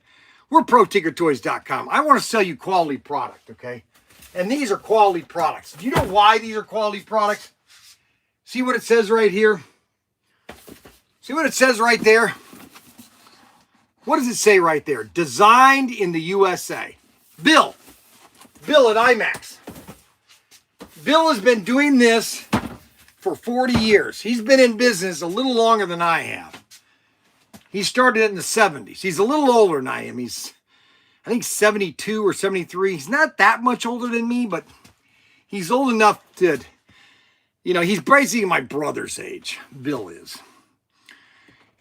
We're ProTinkerToys.com. I want to sell you quality product, okay? And these are quality products. Do you know why these are quality products? See what it says right here? See what it says right there? What does it say right there? Designed in the USA. Bill at IMAX. Bill has been doing this for 40 years. He's been in business a little longer than I have. He started in the 70s. He's a little older than I am. He's, I think, 72 or 73. He's not that much older than me, but he's old enough to, you know, he's basically my brother's age. Bill is.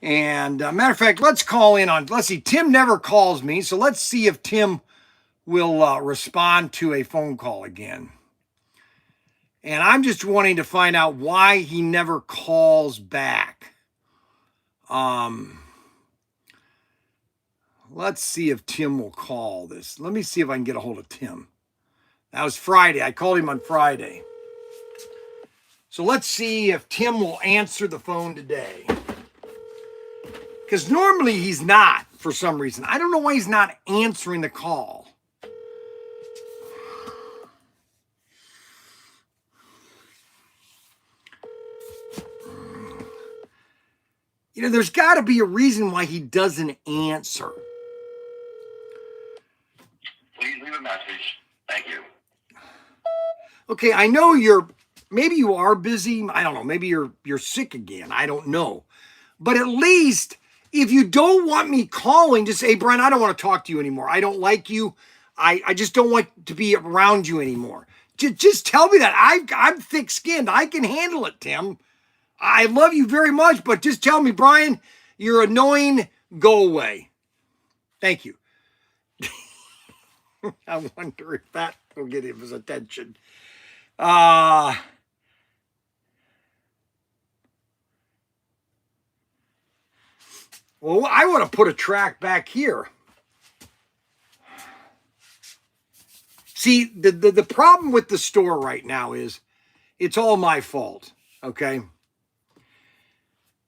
And matter of fact, let's call in on, let's see, Tim never calls me. So let's see if Tim will respond to a phone call again. And I'm just wanting to find out why he never calls back. Let's see if Tim will call this. Let me see if I can get a hold of Tim. That was Friday. I called him on Friday. So let's see if Tim will answer the phone today. Because normally he's not, for some reason. I don't know why he's not answering the call. You know, there's got to be a reason why he doesn't answer. Please leave a message. Thank you. Okay, I know maybe you are busy. I don't know. Maybe you're sick again. I don't know. But at least if you don't want me calling, just say, hey, Bryan, I don't want to talk to you anymore. I don't like you. I just don't want to be around you anymore. Just tell me that. I'm thick-skinned. I can handle it, Tim. I love you very much, but just tell me, Bryan, you're annoying. Go away. Thank you. I wonder if that will get him his attention. Well, I want to put a track back here. See, the problem with the store right now is it's all my fault, okay?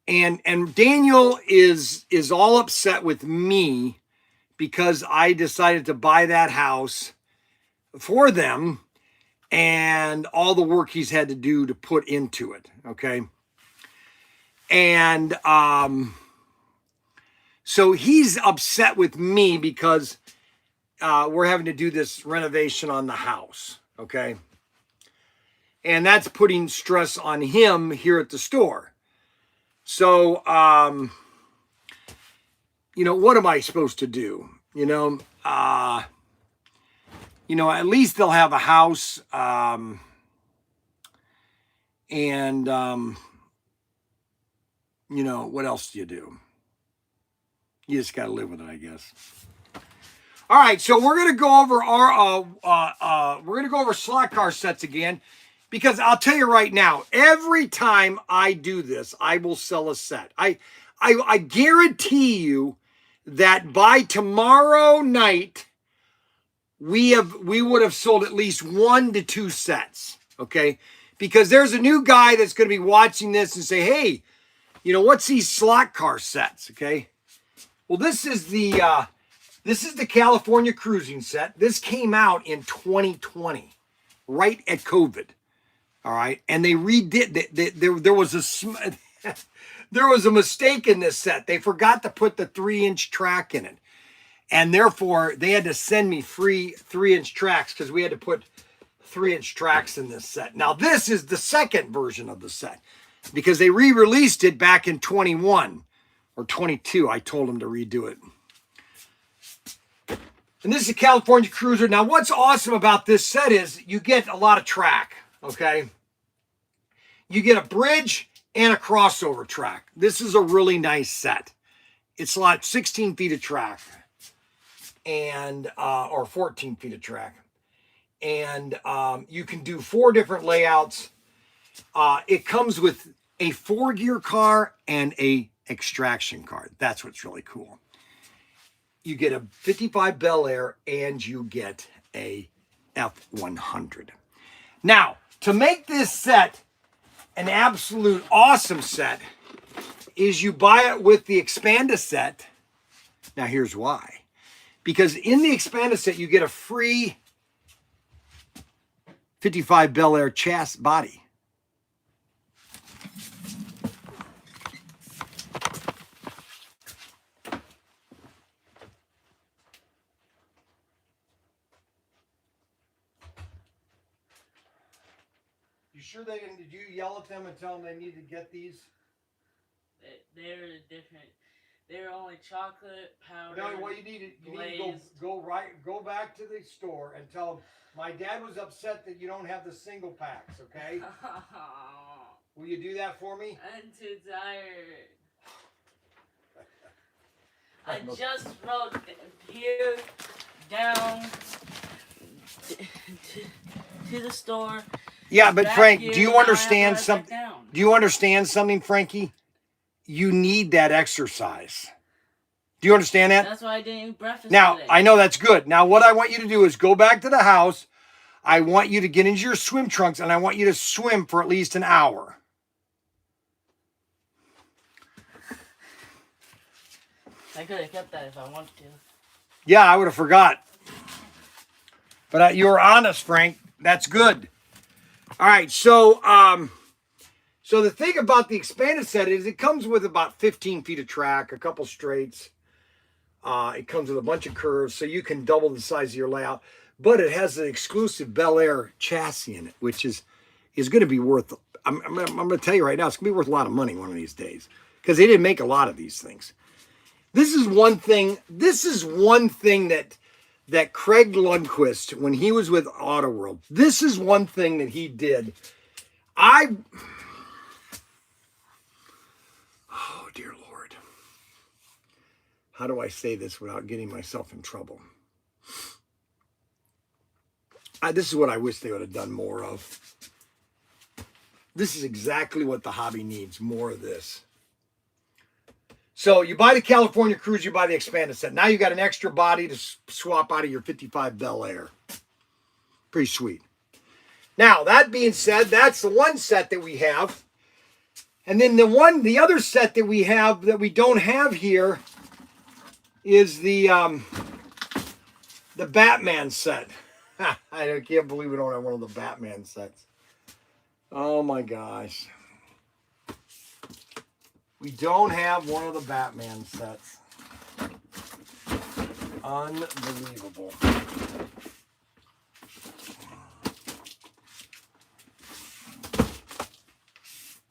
And Daniel is all upset with me because I decided to buy that house for them and all the work he's had to do to put into it, okay? And so he's upset with me because we're having to do this renovation on the house, okay? And that's putting stress on him here at the store. So, you know, what am I supposed to do? You know, at least they'll have a house, and, you know, what else do? You just got to live with it, I guess. All right, so we're going to go over slot car sets again, because I'll tell you right now, every time I do this, I will sell a set. I guarantee you that by tomorrow night, we would have sold at least 1 to 2 sets, okay? Because there's a new guy that's going to be watching this and say, hey, you know, what's these slot car sets, okay? Well, this is the California cruising set. This came out in 2020, right at COVID. All right, and they redid. There was a mistake in this set. They forgot to put the 3-inch track in it, and therefore they had to send me free 3-inch tracks because we had to put 3-inch tracks in this set. Now this is the second version of the set because they re-released it back in 21 or 22. I told them to redo it. And this is a California Cruiser. Now, what's awesome about this set is you get a lot of track, okay? You get a bridge and a crossover track. This is a really nice set. It's like 16 feet of track and or 14 feet of track. And you can do 4 different layouts. It comes with a 4-gear car and a extraction car. That's what's really cool. You get a 55 Bel Air and you get a F100. Now, to make this set an absolute awesome set is you buy it with the Expanda set. Now, here's why. Because in the Expanda set, you get a free 55 Bel Air chassis body. You sure they didn't? Did you yell at them and tell them they need to get these? They're different. They're only chocolate powder. No, what you need to go back to the store and tell them my dad was upset that you don't have the single packs. Okay? Will you do that for me? I'm too tired. I just wrote here down to the store. Yeah, but Frank, here, do you understand something? down. Do you understand something, Frankie? You need that exercise. Do you understand that? That's why I didn't eat breakfast Now, today. I know that's good. Now, what I want you to do is go back to the house. I want you to get into your swim trunks, and I want you to swim for at least an hour. I could have kept that if I wanted to. Yeah, I would have forgot. But you were honest, Frank. That's good. All right, so the thing about the expanded set is it comes with about 15 feet of track, a couple straights. It comes with a bunch of curves, so you can double the size of your layout. But it has an exclusive Bel Air chassis in it, which is going to be worth. I'm going to tell you right now, it's going to be worth a lot of money one of these days because they didn't make a lot of these things. This is one thing that Craig Lundquist, when he was with Auto World, this is one thing that he did. Oh, dear Lord. How do I say this without getting myself in trouble? This is what I wish they would have done more of. This is exactly what the hobby needs, more of this. So you buy the California Cruise, you buy the expanded set. Now you got an extra body to swap out of your 55 Bel Air. Pretty sweet. Now, that being said, that's the one set that we have. And then the other set that we have that we don't have here is the Batman set. I can't believe we don't have one of the Batman sets. Oh my gosh. We don't have one of the Batman sets. Unbelievable.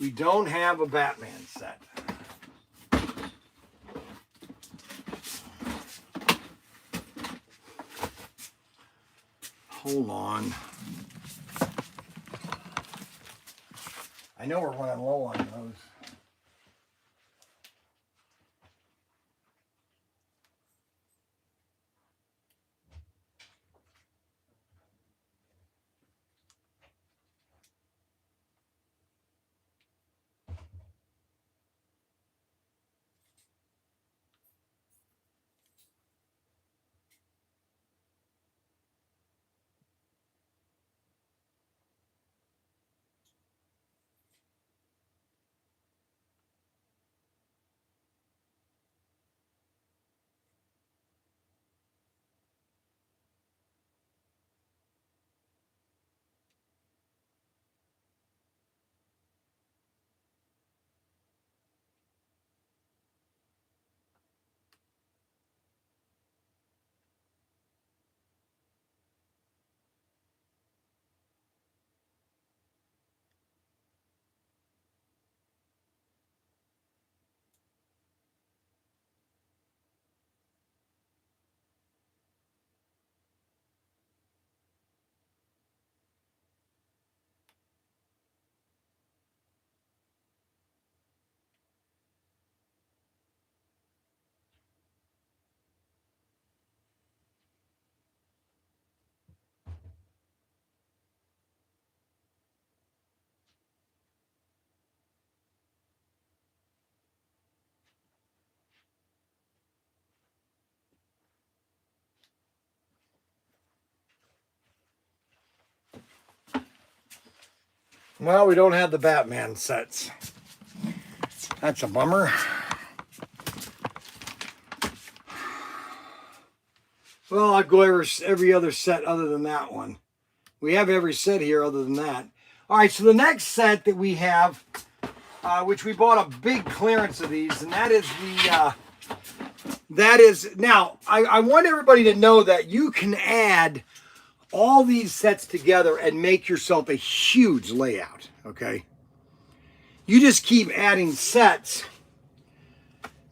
We don't have a Batman set. Hold on. I know we're running low on those. Well, we don't have the Batman sets. That's a bummer. Well, I'll go every other set other than that one. We have every set here other than that. All right, so the next set that we have, which we bought a big clearance of these, and that is now, I want everybody to know that you can add all these sets together and make yourself a huge layout, okay? You just keep adding sets.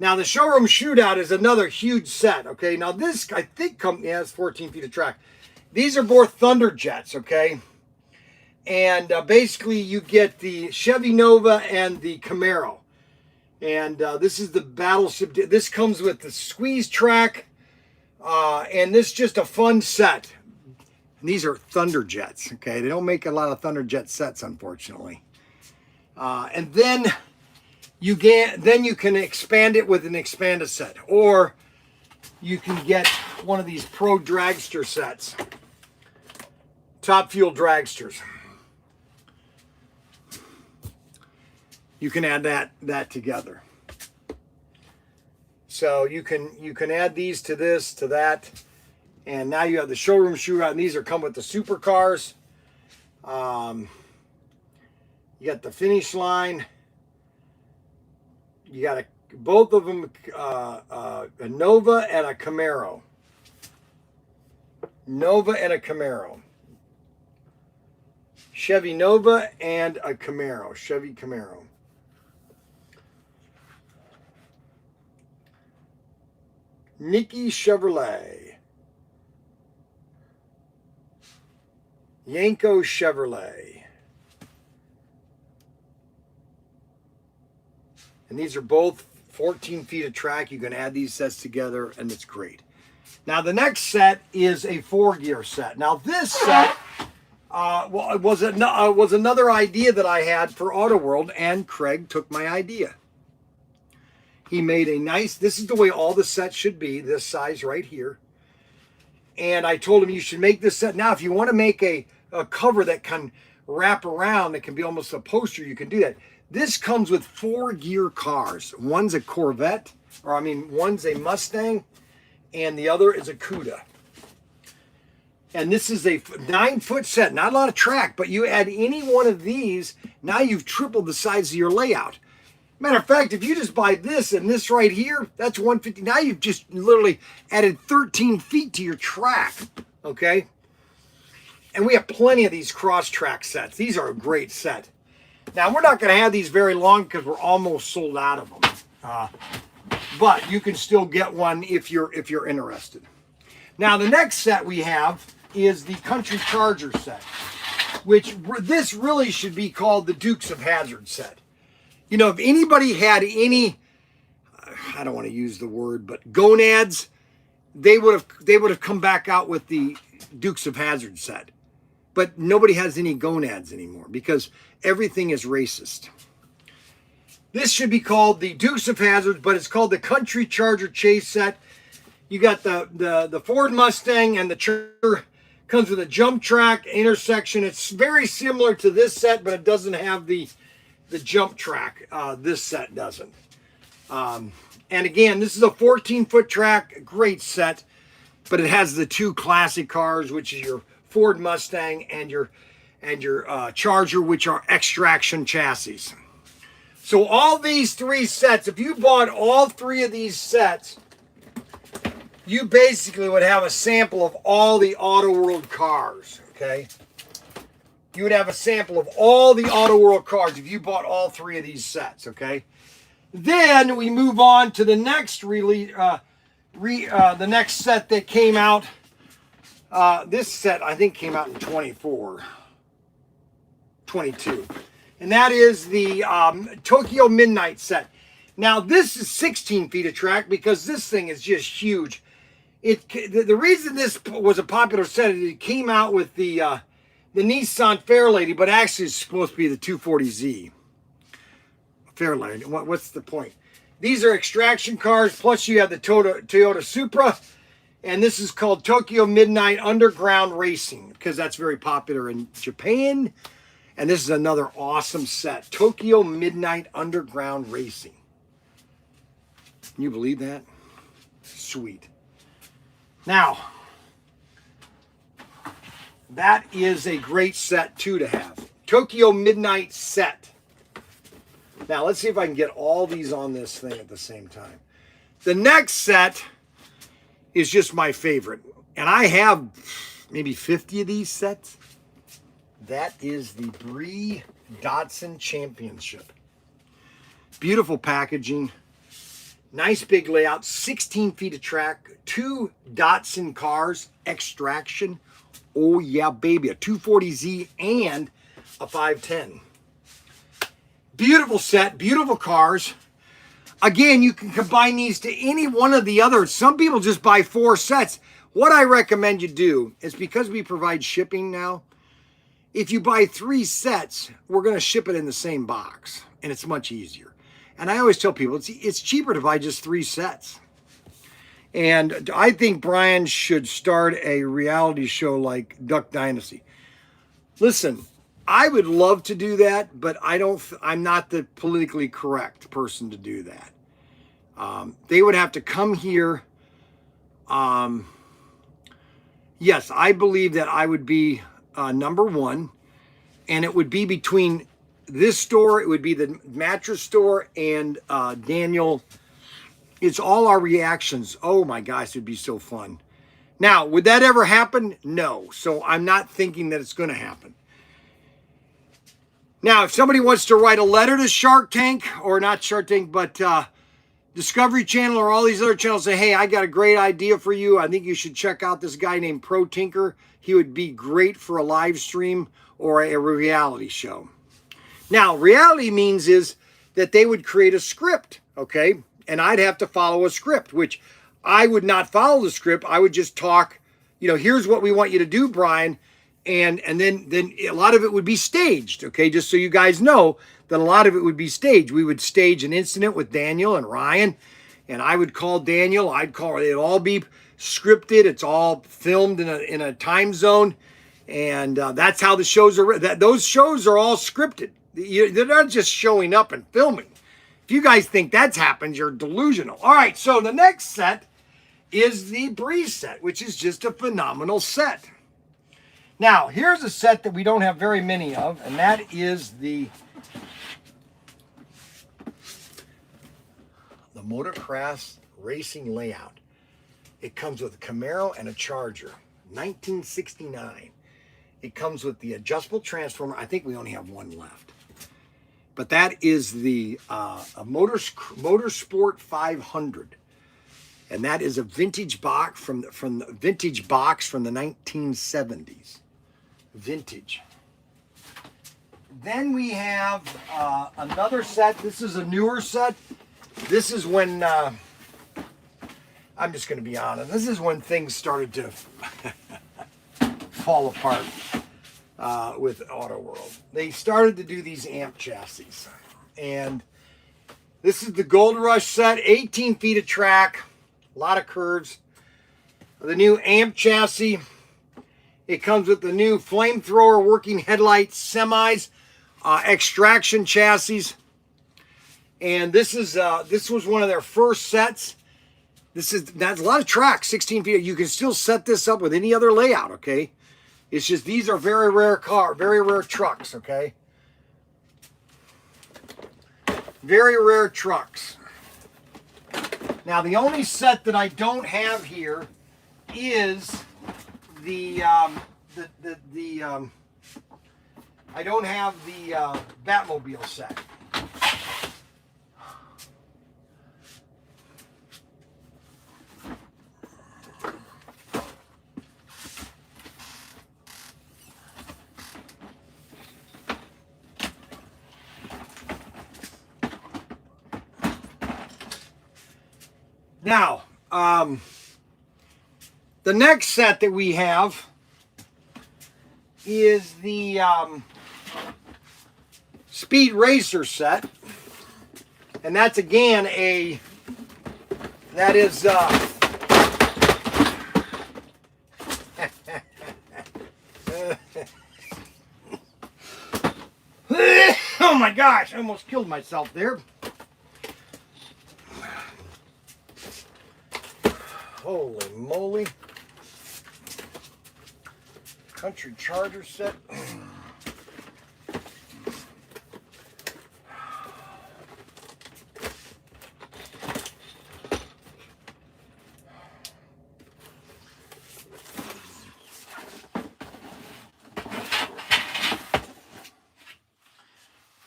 Now the showroom shootout is another huge set, okay? Now this, I think, it's 14 feet of track. These are both Thunder Jets, okay? And basically you get the Chevy Nova and the Camaro. And this is the battleship. This comes with the squeeze track. And this is just a fun set. And these are Thunder Jets, okay? They don't make a lot of Thunder Jet sets, unfortunately. And then you can expand it with an Expanda set. Or you can get one of these Pro Dragster sets. Top Fuel Dragsters. You can add that together. So you can add these to this, to that, and now you have the showroom shootout, and these come with the supercars. You got the finish line. You got both of them, a Nova and a Camaro. Nova and a Camaro. Chevy Nova and a Camaro. Chevy Camaro. Nikki Chevrolet. Yanko Chevrolet. And these are both 14 feet of track. You can add these sets together and it's great. Now the next set is a 4-gear set. Now this set was another idea that I had for Auto World, and Craig took my idea. He made a nice, this is the way all the sets should be, this size right here. And I told him you should make this set. Now, if you want to make a cover that can wrap around, that can be almost a poster, you can do that. This comes with 4-gear cars. One's a Corvette, one's a Mustang, and the other is a Cuda. And this is a 9-foot set, not a lot of track, but you add any one of these, now you've tripled the size of your layout. Matter of fact, if you just buy this and this right here, that's 150. Now you've just literally added 13 feet to your track, okay? And we have plenty of these cross-track sets. These are a great set. Now, we're not going to have these very long because we're almost sold out of them. But you can still get one if you're interested. Now, the next set we have is the Country Charger set, which this really should be called the Dukes of Hazzard set. You know, if anybody had any, I don't want to use the word, but gonads, they would have come back out with the Dukes of Hazzard set. But nobody has any gonads anymore because everything is racist. This should be called the Dukes of Hazzard, but it's called the Country Charger Chase set. You got the Ford Mustang, and the Charger comes with a jump track, intersection. It's very similar to this set, but it doesn't have the jump track. This set doesn't. And again, this is a 14-foot track, great set, but it has the 2 classic cars, which is your Ford Mustang and your Charger, which are extraction chassis. So all these 3 sets, if you bought all 3 of these sets, you basically would have a sample of all the Auto World cars, okay? You would have a sample of all the Auto World cars if you bought all 3 of these sets, okay? Then we move on to the next release, the next set that came out. This set, I think, came out in 22. And that is the Tokyo Midnight set. Now, this is 16 feet of track because this thing is just huge. The reason this was a popular set is it came out with the Nissan Fairlady, but actually it's supposed to be the 240Z. Fairlady. What's the point? These are extraction cars, plus you have the Toyota Supra, and this is called Tokyo Midnight Underground Racing because that's very popular in Japan. And this is another awesome set, Tokyo Midnight Underground Racing. Can you believe that? Sweet. Now, that is a great set too to have. Tokyo Midnight set. Now, let's see if I can get all these on this thing at the same time. The next set is just my favorite. And I have maybe 50 of these sets. That is the Bree Datsun Championship. Beautiful packaging. Nice big layout, 16 feet of track, 2 Datsun cars, extraction. Oh yeah, baby, a 240Z and a 510. Beautiful set, beautiful cars. Again, you can combine these to any one of the others. Some people just buy 4 sets. What I recommend you do is, because we provide shipping now, if you buy 3 sets, we're going to ship it in the same box, and it's much easier. And I always tell people it's cheaper to buy just 3 sets. And I think Bryan should start a reality show like Duck Dynasty. Listen, I would love to do that, but I'm not the politically correct person to do that. They would have to come here. Yes, I believe that I would be number 1, and it would be between this store, it would be the mattress store, and Daniel. It's all our reactions. Oh my gosh, it'd be so fun. Now, would that ever happen? No. So I'm not thinking that it's going to happen. Now, if somebody wants to write a letter to Shark Tank, or not Shark Tank, but Discovery Channel or all these other channels, say, hey, I got a great idea for you. I think you should check out this guy named ProTinker. He would be great for a live stream or a reality show. Now, reality means is that they would create a script, okay? And I'd have to follow a script, which I would not follow the script. I would just talk, here's what we want you to do, Bryan. And then a lot of it would be staged, okay? Just so you guys know that a lot of it would be staged. We would stage an incident with Daniel and Ryan, and I would call Daniel. It'd all be scripted. It's all filmed in a time zone, and that's how the shows are. Those shows are all scripted. They're not just showing up and filming. If you guys think that's happened, you're delusional. All right, so the next set is the Breeze set, which is just a phenomenal set. Now, here's a set that we don't have very many of, and that is the Motocross Racing Layout. It comes with a Camaro and a Charger, 1969. It comes with the adjustable transformer. I think we only have one left. But that is the Motorsport 500. And that is a vintage box from the 1970s. Vintage. Then we have another set. This is a newer set. This is when, I'm just going to be honest, this is when things started to fall apart with Auto World. They started to do these amp chassis. And this is the Gold Rush set, 18 feet of track, a lot of curves. The new amp chassis. It comes with the new flamethrower working headlights, semis, extraction chassis. And this was one of their first sets. That's a lot of track, 16 feet. You can still set this up with any other layout, okay? It's just these are very rare trucks, okay? Very rare trucks. Now the only set that I don't have here is I don't have the Batmobile set. Now, the next set that we have is the Speed Racer set. And that's again that is oh my gosh, I almost killed myself there. Holy moly. Country Charger set.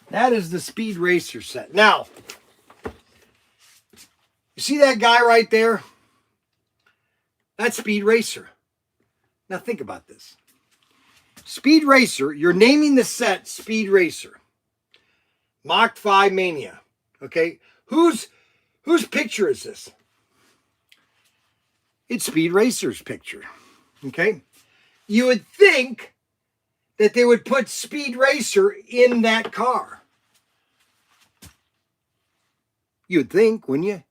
That is the Speed Racer set. Now, see that guy right there? That's Speed Racer. Now think about this. Speed Racer, you're naming the set Speed Racer. Mach 5 Mania. Okay? Whose picture is this? It's Speed Racer's picture. Okay? You would think that they would put Speed Racer in that car. You'd think, wouldn't you?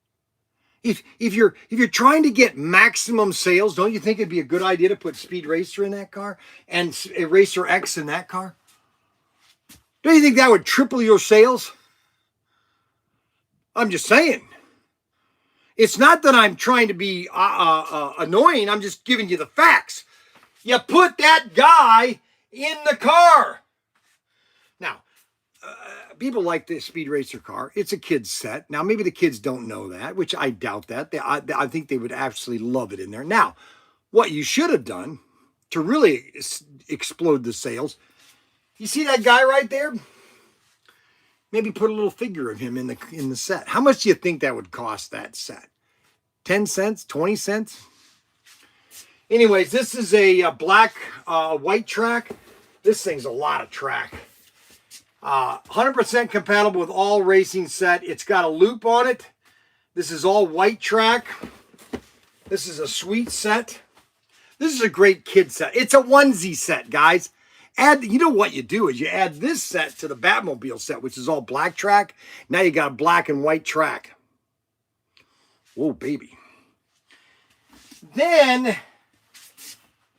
If you're trying to get maximum sales, don't you think it'd be a good idea to put Speed Racer in that car and Racer X in that car? Don't you think that would triple your sales? I'm just saying. It's not that I'm trying to be annoying. I'm just giving you the facts. You put that guy in the car. Now, people like the Speed Racer car. It's a kid's set. Now, maybe the kids don't know that, which I doubt that. I think they would absolutely love it in there. Now, what you should have done to really explode the sales, you see that guy right there? Maybe put a little figure of him in the set. How much do you think that would cost that set? 10 cents? 20 cents? Anyways, this is a black white track. This thing's a lot of track. 100% compatible with all racing set. It's got a loop on it. This is all white track. This is a sweet set. This is a great kid set. It's a onesie set, guys. You know what you do is you add this set to the Batmobile set, which is all black track. Now you got a black and white track. Whoa, baby. Then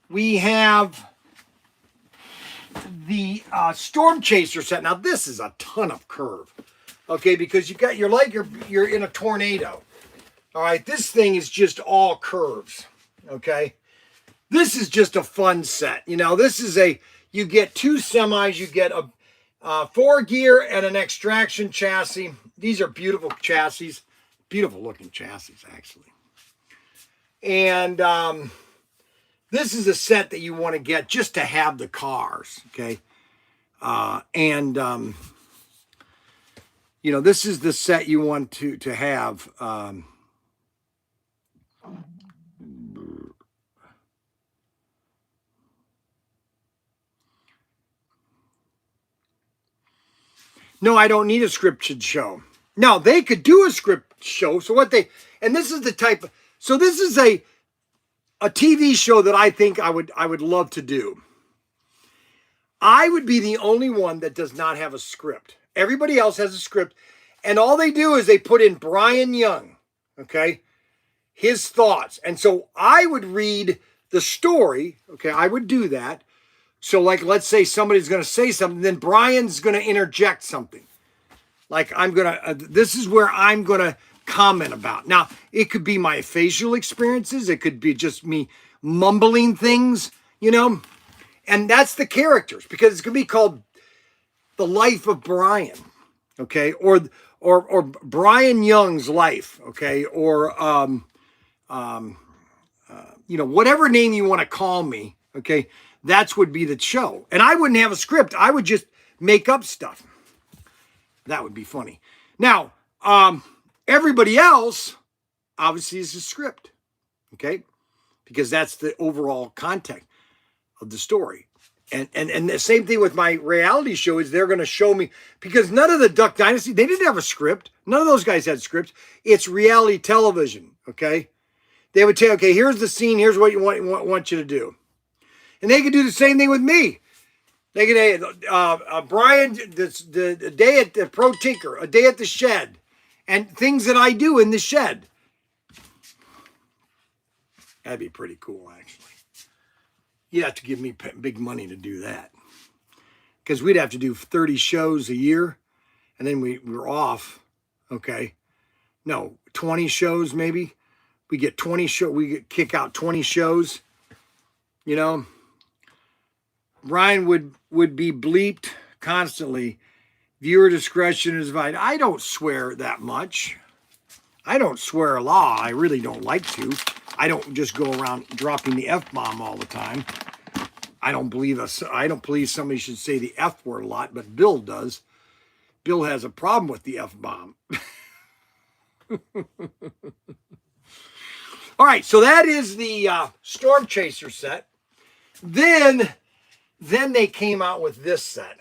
we have the Storm Chaser set. Now this is a ton of curve, okay? Because you're in a tornado. All right, this thing is just all curves, okay? This is just a fun set. You know, this is you get two semis, you get a 4-gear and an extraction chassis. These are beautiful chassis, beautiful looking chassis actually. And this is a set that you want to get just to have the cars, okay? You know, this is the set you want to have. No, I don't need a scripted show. Now, they could do a script show. So this is the type, so this is a TV show that I think I would love to do. I would be the only one that does not have a script. Everybody else has a script. And all they do is they put in Bryan Young, okay, his thoughts. And so I would read the story, okay, I would do that. So like, let's say somebody's going to say something, then Bryan's going to interject something. Like this is where I'm going to comment about. Now, it could be my facial experiences. It could be just me mumbling things, you know, and that's the characters because it's going to be called The Life of Bryan, okay, or Bryan Young's life, okay, or you know, whatever name you want to call me, okay, that's would be the show. And I wouldn't have a script. I would just make up stuff. That would be funny. Now, everybody else obviously is a script, okay, because that's the overall context of the story. And the same thing with my reality show is they're going to show me, because none of the Duck Dynasty, they didn't have a script. None of those guys had scripts. It's reality television, okay? They would say, okay, here's the scene. Here's what you want you to do. And they could do the same thing with me. They could, Bryan, the day at the Pro Tinker, a day at the shed, and things that I do in the shed. That'd be pretty cool, actually. You'd have to give me big money to do that. Because we'd have to do 30 shows a year, and then we're off, okay? No, 20 shows maybe. We get 20 shows, kick out 20 shows, you know? Bryan would be bleeped constantly. Viewer discretion is advised. I don't swear that much. I don't swear a lot. I really don't like to. I don't just go around dropping the F-bomb all the time. I don't believe somebody should say the F word a lot, but Bill does. Bill has a problem with the F-bomb. All right, so that is the Storm Chaser set. Then they came out with this set.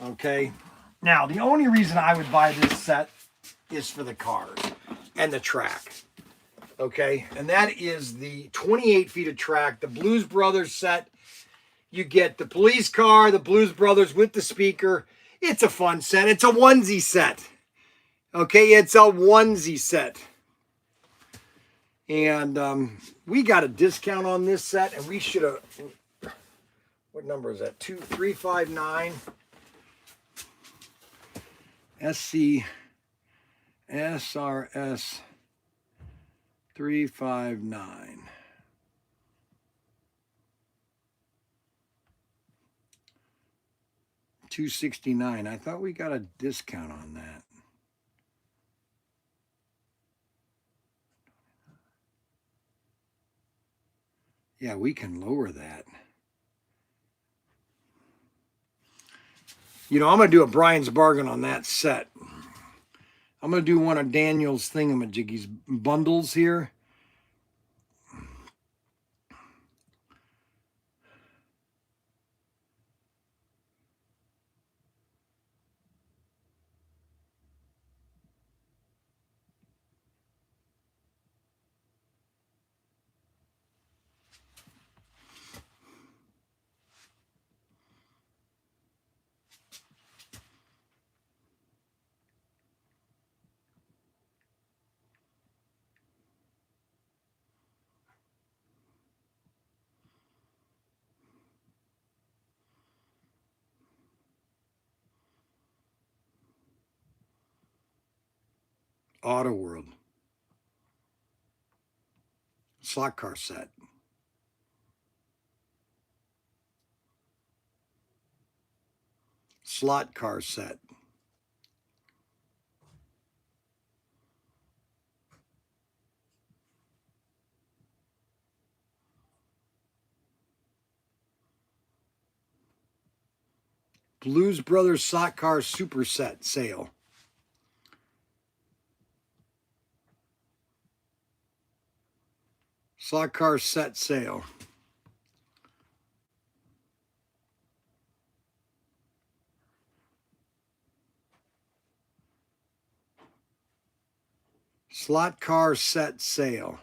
Okay. Now, the only reason I would buy this set is for the cars and the track. Okay. And that is the 28 feet of track, the Blues Brothers set. You get the police car, the Blues Brothers with the speaker. It's a fun set. It's a onesie set. Okay. It's a onesie set. And we got a discount on this set, and we should have, what number is that? 2359 SCSRS 359. $269. I thought we got a discount on that. Yeah, we can lower that. You know, I'm going to do a Bryan's bargain on that set. I'm going to do one of Daniel's thingamajiggies bundles here. Auto World. Slot car set. Slot car set. Blues Brothers slot car super set sale. Slot car set sale. Slot car set sale.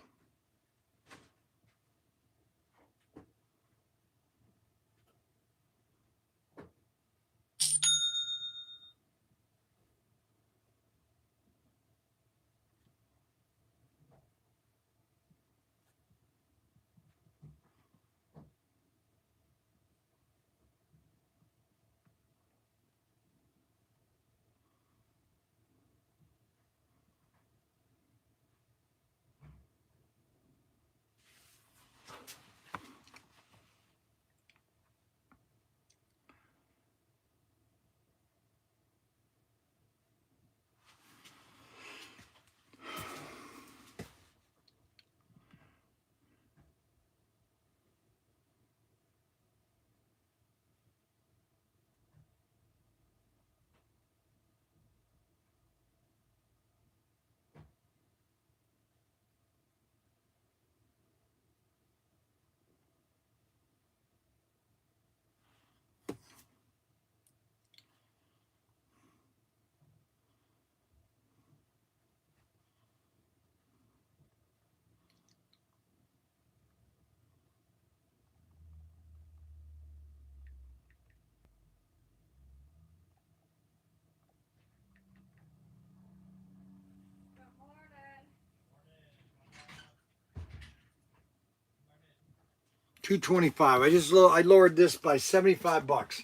$225. I lowered this by 75 bucks.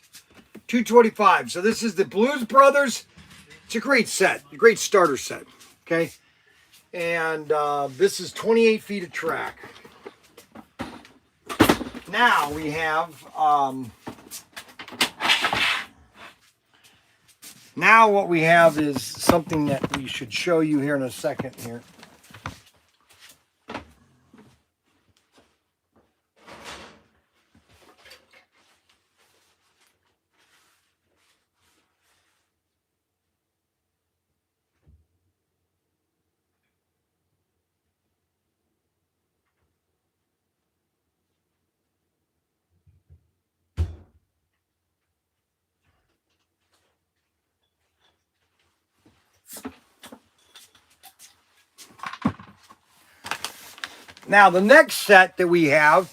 $225. So this is the Blues Brothers. It's a great set, a great starter set. Okay, and this is 28 feet of track. Now we have now what we have is something that we should show you here in a second here. Now, the next set that we have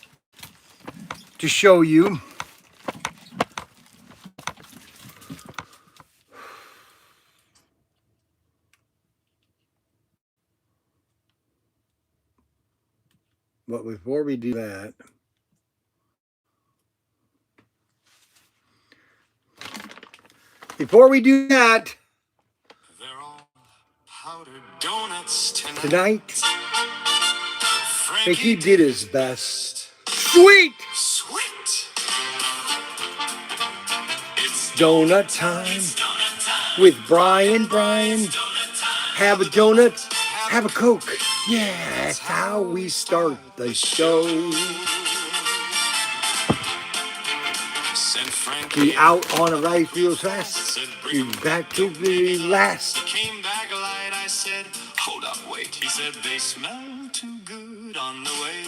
to show you but before we do that, They're all powdered donuts tonight, Frankie did his best. Sweet Sweet. It's donut time It's donut time. with Bryan. It's donut time. Have a donut, have a Coke. Yeah, that's how we start the show. Sent Be Frankie out on a ride real fast. Said, Be bring 'em back to don't the make it last. Came back light, I said, hold up, wait. He said, they smell too good on the way.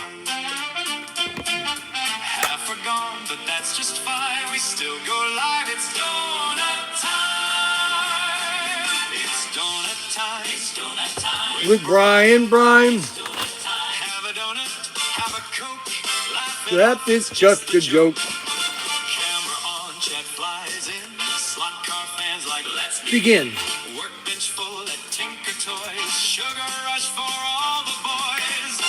Half are gone, but that's just fine. We still go live. It's donut time. It's donut time. It's donut time. With Bryan. Donut time. Have a donut, have a Coke. Laugh it That off, is just a joke. Camera on, chat flies in. Slot car fans like, let's Begin. Workbench full at TinkerToys. Sugar rush for all the boys.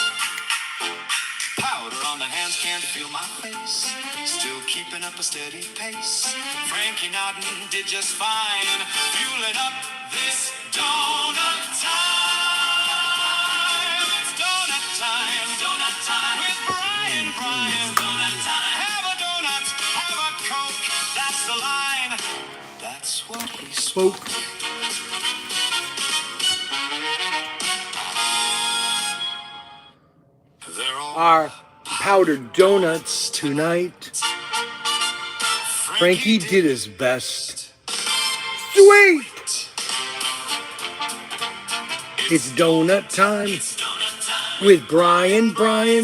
Powder on the hands, can't feel my face. Still keeping up a steady pace. Frankie Nodden did just fine. Fueling up this donut time. It's donut time. Donut time. With Bryan. Donut time. Have a donut, have a Coke. That's the line. That's what he spoke. They're all Our powdered donuts tonight. Frankie did his best. Sweet! It's donut time It's donut time. with Bryan.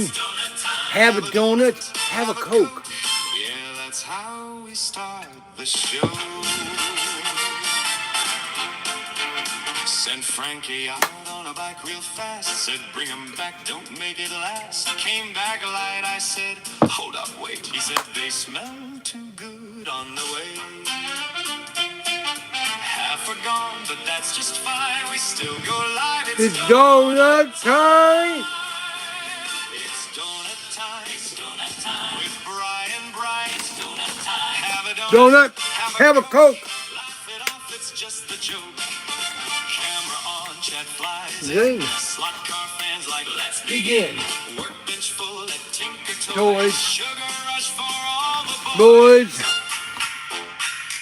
Donut time. Have a donut, have a Coke. Yeah, that's how we start the show. Sent Frankie out on a bike real fast. Said, bring him back, don't make it last. Came back light, I said, hold up, wait. He said, they smell too good on the way. Half are gone, but that's just fine. We still go live. It's donut time. It's donut time. It's donut time. With Bryan. It's donut time. Have a Donut, have a Coke. Laugh it off, it's just a joke. Camera on, chat flies Zing. in. Slot car fans like, let's Begin. Workbench full at TinkerToys. Toys. Sugar rush for all the boys. Boys,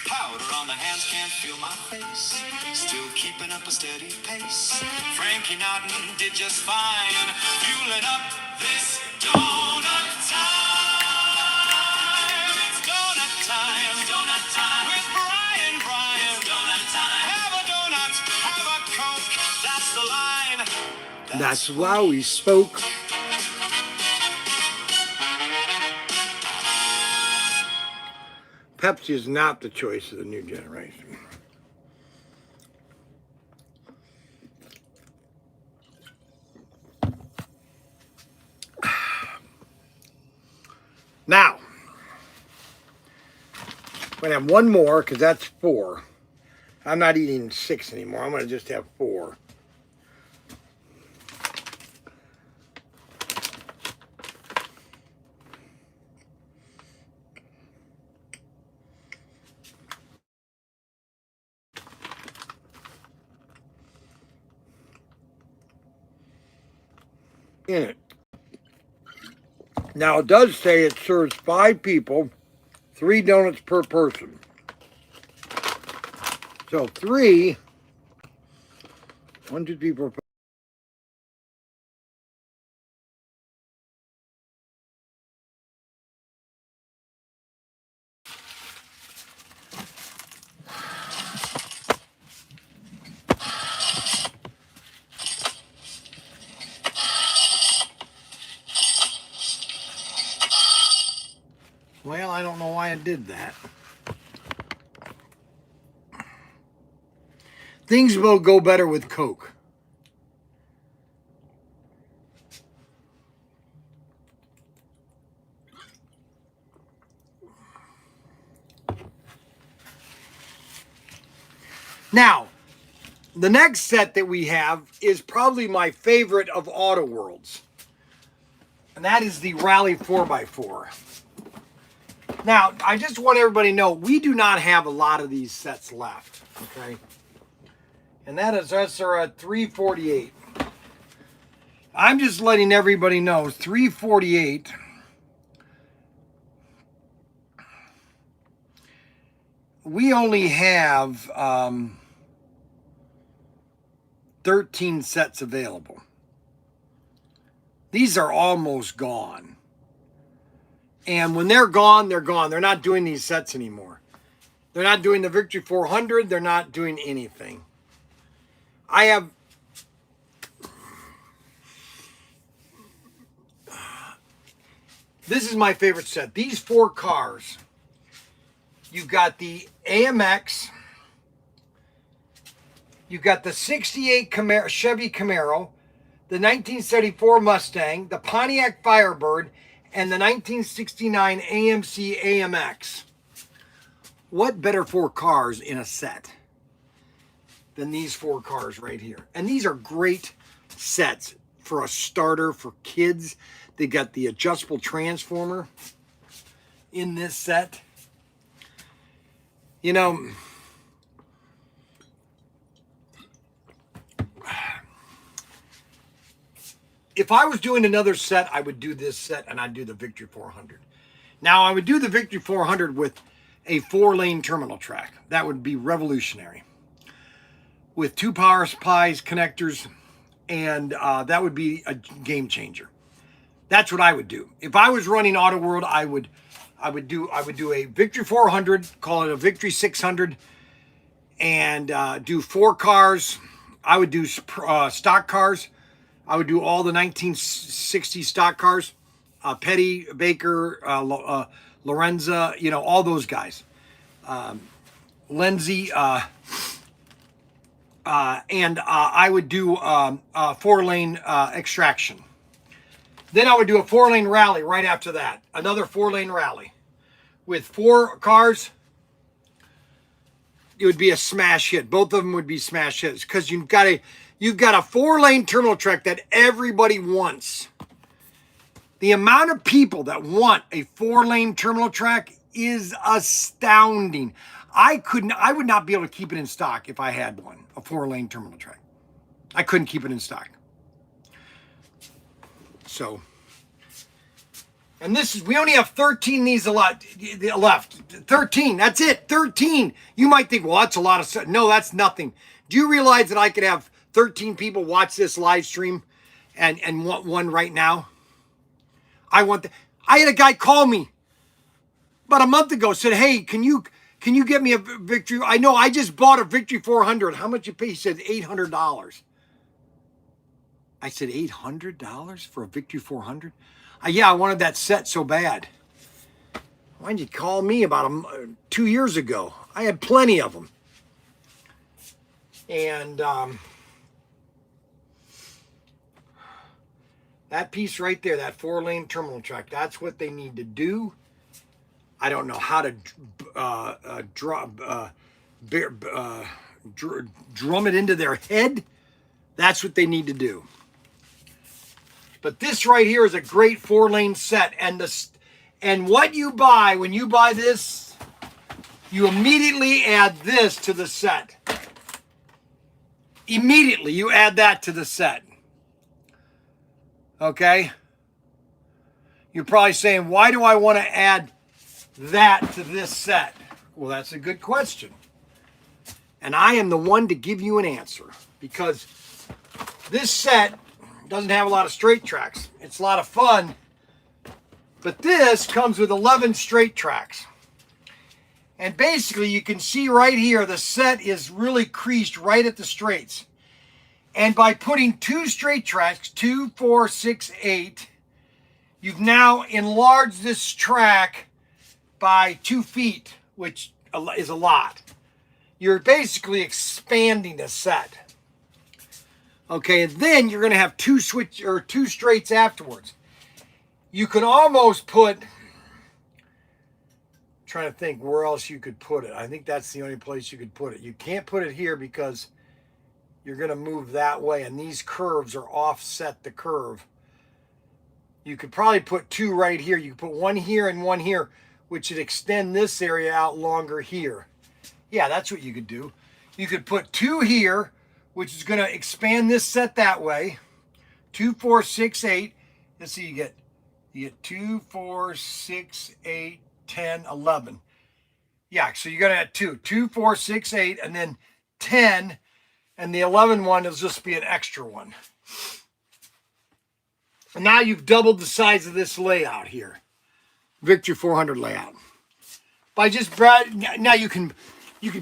Powder on the hands, can't feel my face. Still keeping up a steady pace. Frankie Nodden did just fine. Fueling up this donut time. It's donut time. It's donut time. With Bryan. It's donut time. Have a donut, have a Coke. That's the line. that's why we spoke. Pepsi is not the choice of the new generation. Now, I'm going to have one more because that's 4. I'm not eating 6 anymore. I'm going to just have 4. In it. Now, it does say it serves 5 people, 3 donuts per person. So 3, 1, 2, 3, 4, 5. Well, I don't know why I did that. Things will go better with Coke. Now, the next set that we have is probably my favorite of Auto Worlds. And that is the Rally 4x4. Now, I just want everybody to know, we do not have a lot of these sets left, okay? And that's our 348. I'm just letting everybody know, 348. We only have 13 sets available. These are almost gone. And when they're gone, they're gone. They're not doing these sets anymore. They're not doing the Victory 400. They're not doing anything. I have... This is my favorite set. These 4 cars. You've got the AMX. You've got the 68 Chevy Camaro, the 1974 Mustang, the Pontiac Firebird, and the 1969 AMC AMX. What better 4 cars in a set than these 4 cars right here? And these are great sets for a starter for kids. They got the adjustable transformer in this set. You know, if I was doing another set, I would do this set and I'd do the Victory 400. Now, I would do the Victory 400 with a 4-lane terminal track. That would be revolutionary. With 2 power supplies, connectors, and that would be a game changer. That's what I would do. If I was running Auto World, I would do a Victory 400, call it a Victory 600, and do 4 cars. I would do stock cars. I would do all the 1960 stock cars, Petty, Baker, Lorenza, you know, all those guys. Lindsay, and I would do a 4-lane extraction. Then I would do a 4-lane rally right after that. Another 4-lane rally. With 4 cars, it would be a smash hit. Both of them would be smash hits because you've got a 4-lane terminal track that everybody wants. The amount of people that want a 4-lane terminal track is astounding. I would not be able to keep it in stock if I had one, a 4-lane terminal track. I couldn't keep it in stock. So, and we only have 13 of these left. 13, that's it, 13. You might think, well, that's a lot of stuff. No, that's nothing. Do you realize that I could have 13 people watch this live stream and want one right now? I had a guy call me about a month ago, said, hey, can you get me a Victory? I know, I just bought a Victory 400. How much you pay? He said $800. I said, $800 for a Victory 400? Yeah, I wanted that set so bad. Why didn't you call me about 2 years ago? I had plenty of them. And that piece right there, that 4-lane terminal track, that's what they need to do. I don't know how to drum it into their head. That's what they need to do. But this right here is a great 4-lane set. And what you buy, when you buy this, you immediately add this to the set. Immediately, you add that to the set. Okay? You're probably saying, why do I want to add that to this set? Well, that's a good question. And I am the one to give you an answer. Because this set doesn't have a lot of straight tracks. It's a lot of fun. But this comes with 11 straight tracks. And basically, you can see right here, the set is really creased right at the straights. And by putting 2 straight tracks, 2, 4, 6, 8, you've now enlarged this track by 2 feet, which is a lot. You're basically expanding the set. Okay, and then you're going to have 2 straights afterwards. You can almost put Trying to think where else you could put it. I think that's the only place you could put it. You can't put it here because you're going to move that way, and these curves are offset the curve. You could probably put 2 right here. You could put 1 here and 1 here, which would extend this area out longer here. Yeah, that's what you could do. You could put 2 here, which is going to expand this set that way. 2, 4, 6, 8. Let's see, you get 2, 4, 6, 8, 10, 11. Yeah, so you're going to add 2, 2, 4, 6, 8, and then 10, and the 11 one will just be an extra one. And now you've doubled the size of this layout here. Victory 400 layout. By just now you can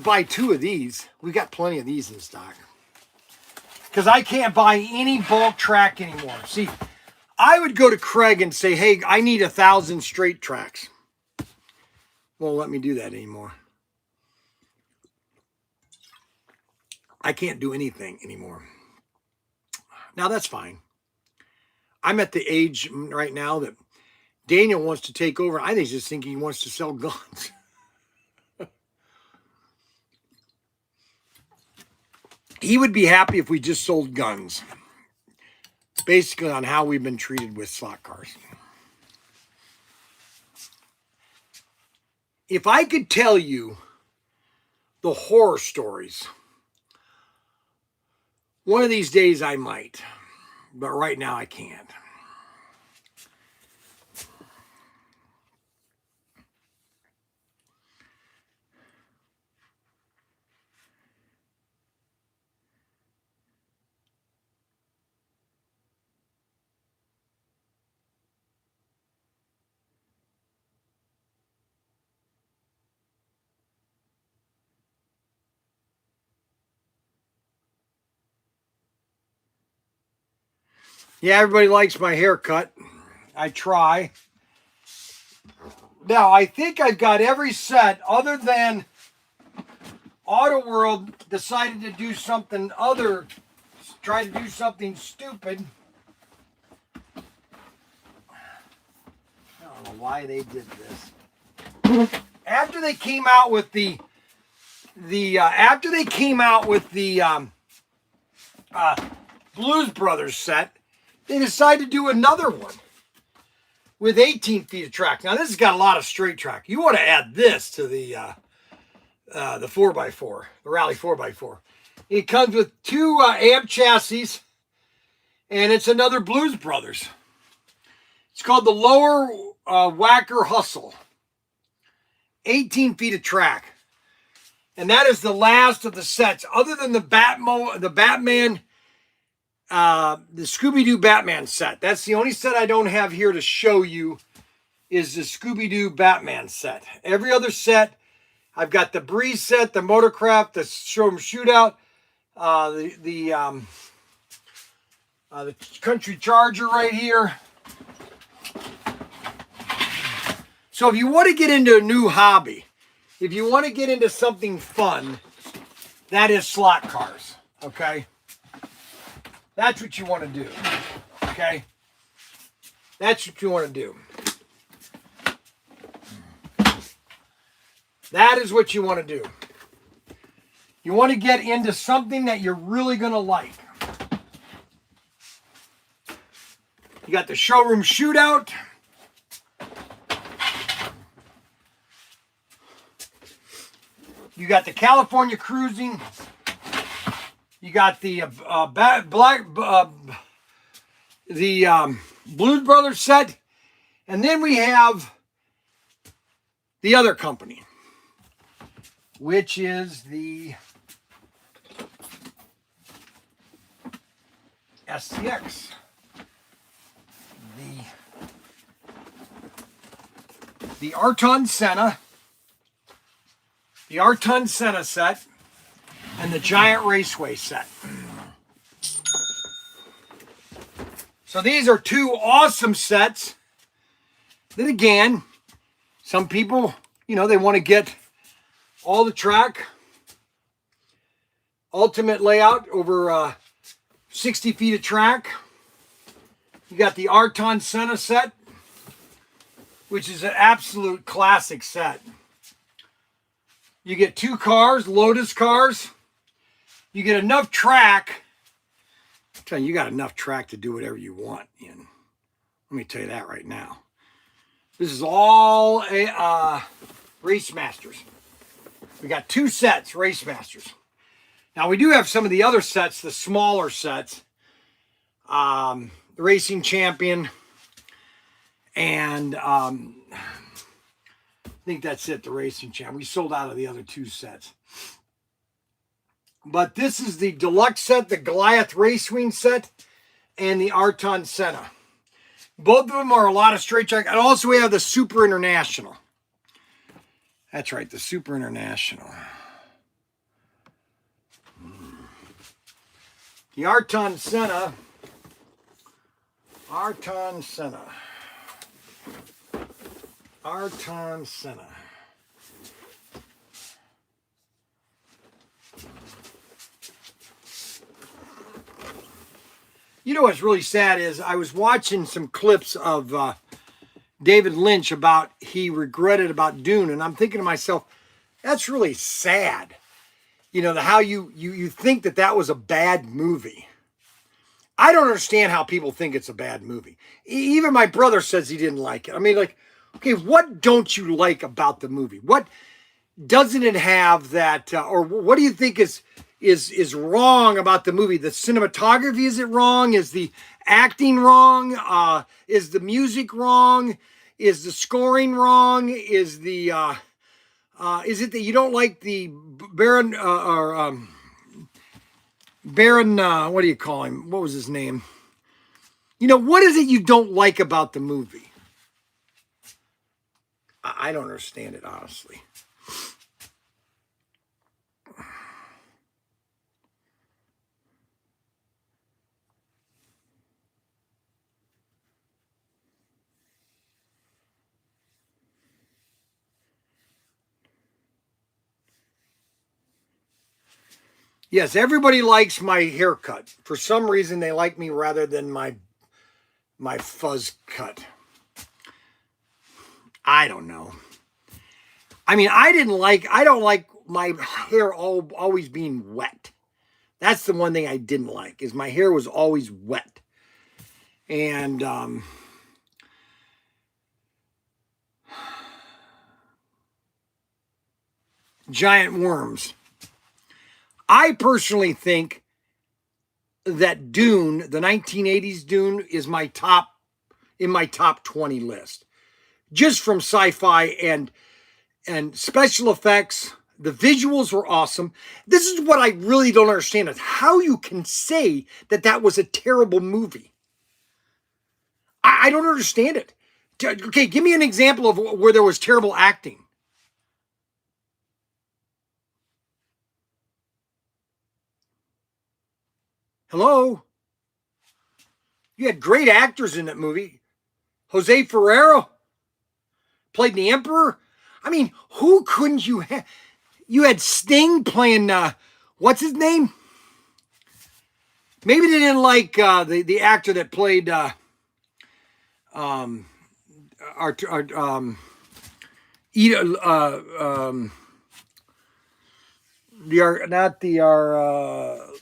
buy 2 of these. We got plenty of these in stock. Because I can't buy any bulk track anymore. See, I would go to Craig and say, hey, I need 1,000 straight tracks. Won't let me do that anymore. I can't do anything anymore. Now that's fine. I'm at the age right now that Daniel wants to take over. I just think he wants to sell guns. He would be happy if we just sold guns. Basically on how we've been treated with slot cars. If I could tell you the horror stories, one of these days I might, but right now I can't. Yeah, everybody likes my haircut. I try. Now, I think I've got every set other than Auto World decided to do something try to do something stupid. I don't know why they did this. After they came out with the Blues Brothers set, they decided to do another one with 18 feet of track. Now, this has got a lot of straight track. You want to add this to the 4x4, the Rally 4x4. It comes with 2 amp chassis, and it's another Blues Brothers. It's called the Lower Whacker Hustle. 18 feet of track. And that is the last of the sets, other than the Batman, the Scooby-Doo Batman set. That's the only set I don't have here to show you is the Scooby-Doo Batman set. Every other set, I've got the Breeze set, the Motorcraft, the Showroom Shootout, the Country Charger right here. So if you want to get into a new hobby, if you want to get into something fun, that is slot cars, okay? That's what you want to do, okay? That's what you want to do. That is what you want to do. You want to get into something that you're really going to like. You got the Showroom Shootout. You got the California Cruising. You got the Blues Brothers set, and then we have the other company, which is the SCX, the Arton Senna, set, and the Giant Raceway set. So these are 2 awesome sets. Then again, some people, they want to get all the track, ultimate layout over 60 feet of track. You got the Arton Senna set, which is an absolute classic set. You get 2 cars, Lotus cars. You get enough track. I'm telling you, you got enough track to do whatever you want in. Let me tell you that right now. This is all a Race Masters. We got 2 sets, Race Masters. Now we do have some of the other sets, the smaller sets. The Racing Champion. And I think that's it, the Racing Champion. We sold out of the other 2 sets. But this is the deluxe set, the Goliath Racewing set, and the Arton Senna. Both of them are a lot of straight track. And also we have the Super International. That's right, the Super International. The Arton Senna. Arton Senna. Arton Senna. You know what's really sad is I was watching some clips of David Lynch about he regretted about Dune, and I'm thinking to myself, that's really sad. You know, how you think that was a bad movie. I don't understand how people think it's a bad movie. Even my brother says he didn't like it. I mean, like, okay, what don't you like about the movie? What doesn't it have that, or what do you think is wrong about the movie? The cinematography, is it wrong? Is the acting wrong? Is the music wrong? Is the scoring wrong? Is the is it that you don't like the Baron Baron? What do you call him? What was his name? You know, what is it you don't like about the movie? I don't understand it, honestly. Yes, everybody likes my haircut. For some reason, they like me rather than my fuzz cut. I don't know. I mean, I don't like my hair always being wet. That's the one thing I didn't like, is my hair was always wet. And giant worms. I personally think that Dune, the 1980s Dune, is in my top 20 list. Just from sci-fi and special effects. The visuals were awesome. This is what I really don't understand, is how you can say that was a terrible movie. I don't understand it. Okay, give me an example of where there was terrible acting. Hello? You had great actors in that movie. Jose Ferrero played the Emperor. I mean, who couldn't you have? You had Sting playing, what's his name? Maybe they didn't like the actor that played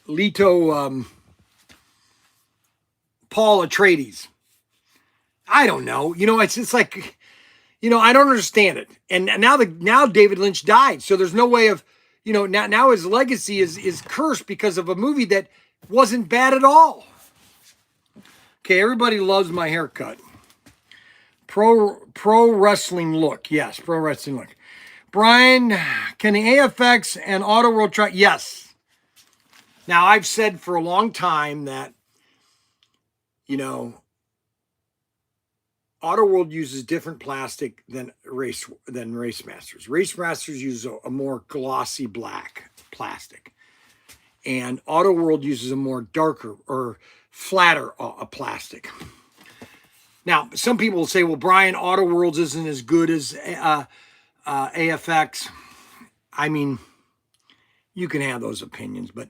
Leto, Paul Atreides. I don't know. You know, it's like, you know, I don't understand it. And now David Lynch died, so there's no way of, you know, now his legacy is cursed because of a movie that wasn't bad at all. Okay, everybody loves my haircut. Pro wrestling look. Yes, pro wrestling look. Bryan, can the AFX and Auto World try? Yes. Now, I've said for a long time that, you know, Auto World uses different plastic than Race Masters. Race Masters use a more glossy black plastic. And Auto World uses a more darker or flatter plastic. Now, some people will say, well, Bryan, Auto Worlds isn't as good as AFX. I mean, you can have those opinions, but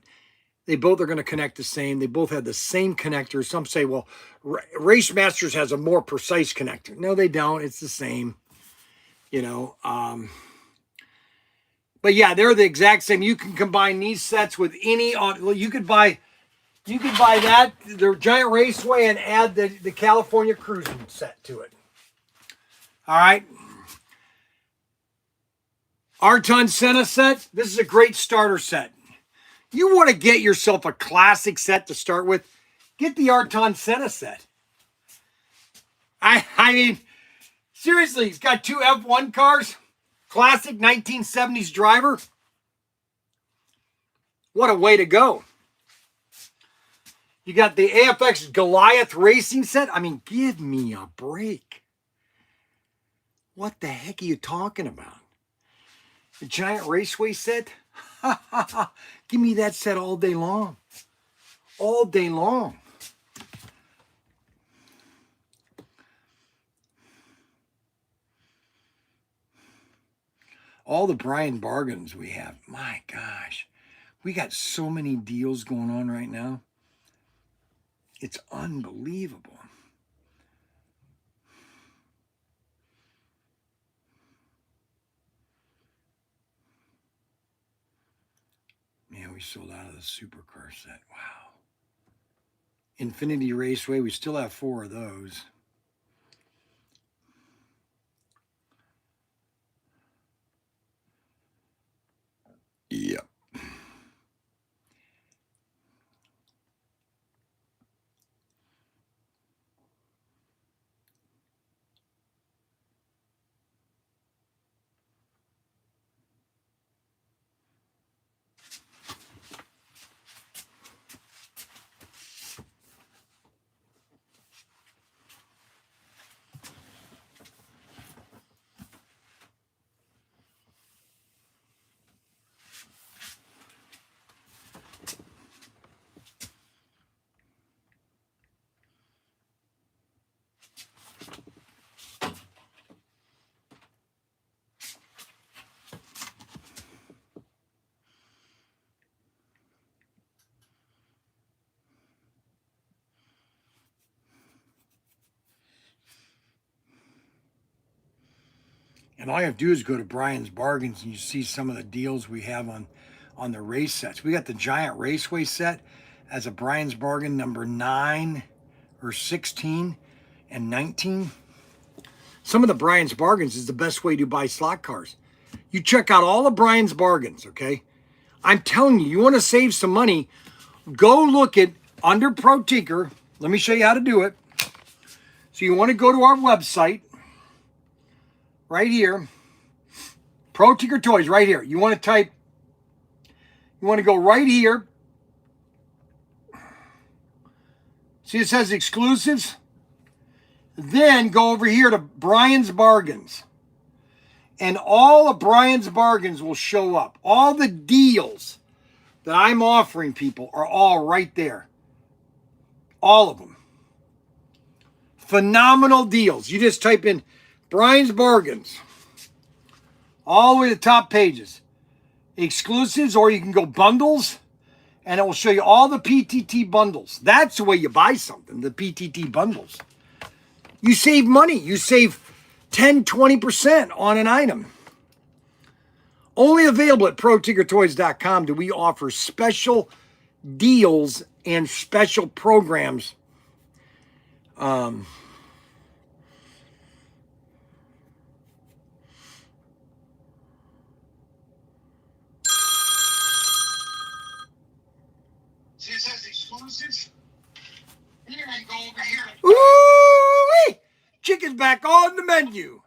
they both are going to connect the same. They both have the same connectors. Some say, well, Race Masters has a more precise connector. No, they don't. It's the same, you know. But yeah, they're the exact same. You can combine these sets with any on. You could buy that, the Giant Raceway, and add the California Cruising set to it. All right. Arton Senna set. This is a great starter set. You want to get yourself a classic set to start with, get the Arton Senna set. I mean, seriously, he's got 2 F1 cars. Classic 1970s driver. What a way to go. You got the AFX Goliath Racing set. I mean, give me a break. What the heck are you talking about? The Giant Raceway set? Give me that set all day long. All day long. All the Bryan bargains we have. My gosh. We got so many deals going on right now. It's unbelievable. Man, we sold out of the supercar set. Wow. Infinity Raceway, we still have 4 of those. Yep. And all you have to do is go to Bryan's Bargains and you see some of the deals we have on the race sets. We got the Giant Raceway set as a Bryan's Bargain number 9 or 16 and 19. Some of the Bryan's Bargains is the best way to buy slot cars. You check out all of Bryan's Bargains, okay? I'm telling you, you want to save some money, go look at under Pro Tinker. Let me show you how to do it. So you want to go to our website right here, ProTinkerToys right here. You want to go right here. See, it says exclusives. Then go over here to Bryan's Bargains. And all of Bryan's Bargains will show up. All the deals that I'm offering people are all right there. All of them. Phenomenal deals. You just type in Bryan's Bargains. All the way to the top pages. Exclusives, or you can go bundles. And it will show you all the PTT bundles. That's the way you buy something, the PTT bundles. You save money. You save 10, 20% on an item. Only available at ProTinkerToys.com do we offer special deals and special programs. See, it says exclusives. Here, I go over here. Ooh-wee! Chicken's back on the menu.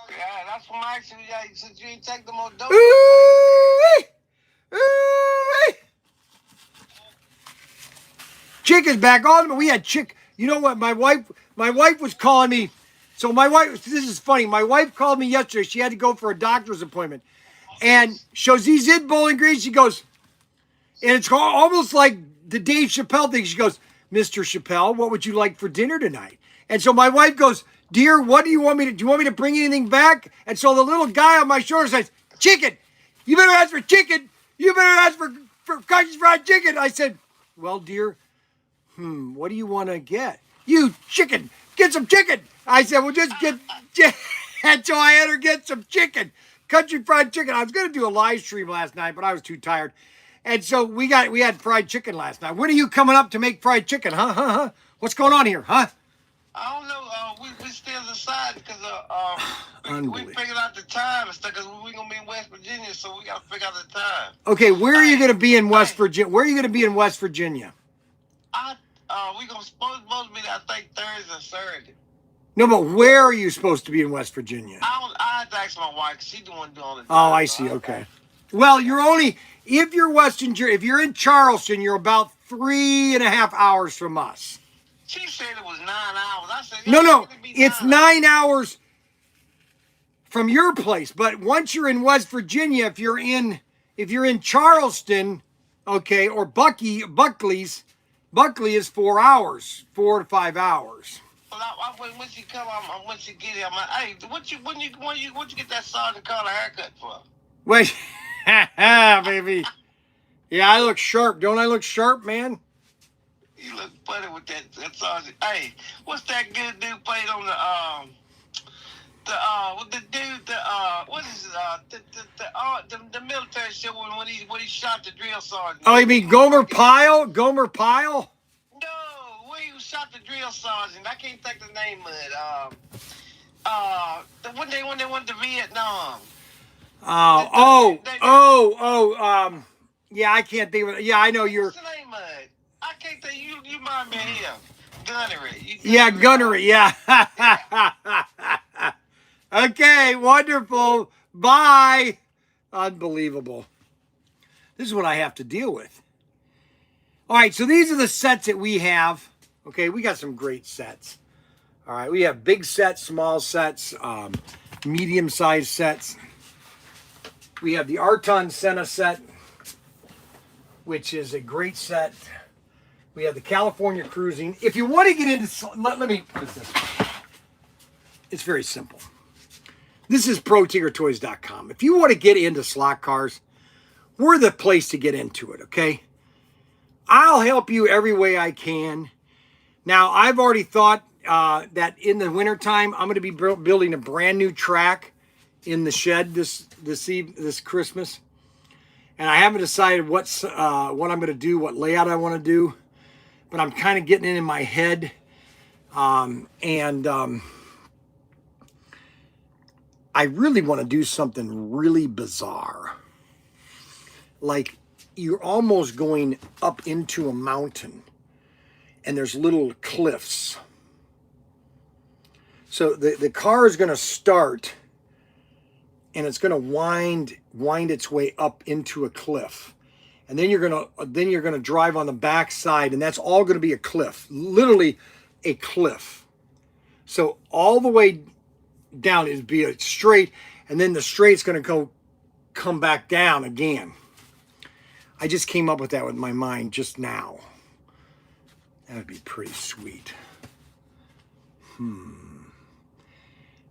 Yeah, that's what I'm asking you. Since you ain't take them on dope. Ooh-wee! Ooh-wee! Chicken's back on. We had chick. You know what? My wife was calling me. So my wife, this is funny. My wife called me yesterday. She had to go for a doctor's appointment. And shows these in Bowling Green. She goes, and it's almost like the Dave Chappelle thing. She goes, Mr. Chappelle, what would you like for dinner tonight? And so my wife goes, dear, what do you want me to, do you want me to bring anything back? And so the little guy on my shoulder says, chicken. You better ask for chicken. You better ask for Kentucky Fried Chicken. I said, well, dear, what do you want to get? You chicken. Get some chicken. I said, well, just get, and so I had her get some chicken. country fried chicken. I was going to do a live stream last night, but I was too tired. And so we had fried chicken last night. When are you coming up to make fried chicken, huh? What's going on here, huh? I don't know. We still deciding because we figured out the time and stuff because we're gonna be in West Virginia, so we gotta figure out the time. Okay, where are you going to be in West Virginia? Where are you going to be in West Virginia? We supposed to be there, I think, Thursday or Saturday. No, but where are you supposed to be in West Virginia? I had to ask my wife. She the one doing it. Oh, I see. Okay. Well, you're only if you're in Charleston, you're about 3.5 hours from us. She said it was 9 hours. I said No, it's 9 hours from your place. But once you're in West Virginia, if you're in Charleston, okay, or Buckley is 4 hours, 4 to 5 hours. Well, when she come, when she get here, I'm like, hey, what you get that Sergeant Carter haircut for? Wait, baby. Yeah, I look sharp. Don't I look sharp, man? You look funny with that Sergeant. Hey, what's that good dude played on the military show when he shot the drill sergeant? Oh, you mean Gomer Pyle? Gomer Pyle? No, when he shot the drill sergeant, I can't think the name of it. When they went to Vietnam. Yeah, I can't think of it. Yeah, I know you're. What's the name of it? I can't think. You remind me of him. Gunnery. Yeah, Gunnery. Yeah. Okay, wonderful. Bye. Unbelievable. This is what I have to deal with. All right, so these are the sets that we have. Okay, we got some great sets. All right, we have big sets, small sets, medium-sized sets. We have the Arton Senna set, which is a great set. We have the California Cruising. If you want to get into, let me put it this way. It's very simple. This is ProTinkerToys.com. If you want to get into slot cars, we're the place to get into it, okay? I'll help you every way I can. Now, I've already thought that in the wintertime, I'm going to be building a brand new track in the shed this Christmas. And I haven't decided what I'm going to do, what layout I want to do. But I'm kind of getting it in my head. I really want to do something really bizarre. Like you're almost going up into a mountain and there's little cliffs. So the car is going to start and it's going to wind its way up into a cliff. And then you're going to drive on the back side and that's all going to be a cliff, literally a cliff. So all the way down is be a straight, and then the straight's going to come back down again. I just came up with that with my mind just now. That would be pretty sweet.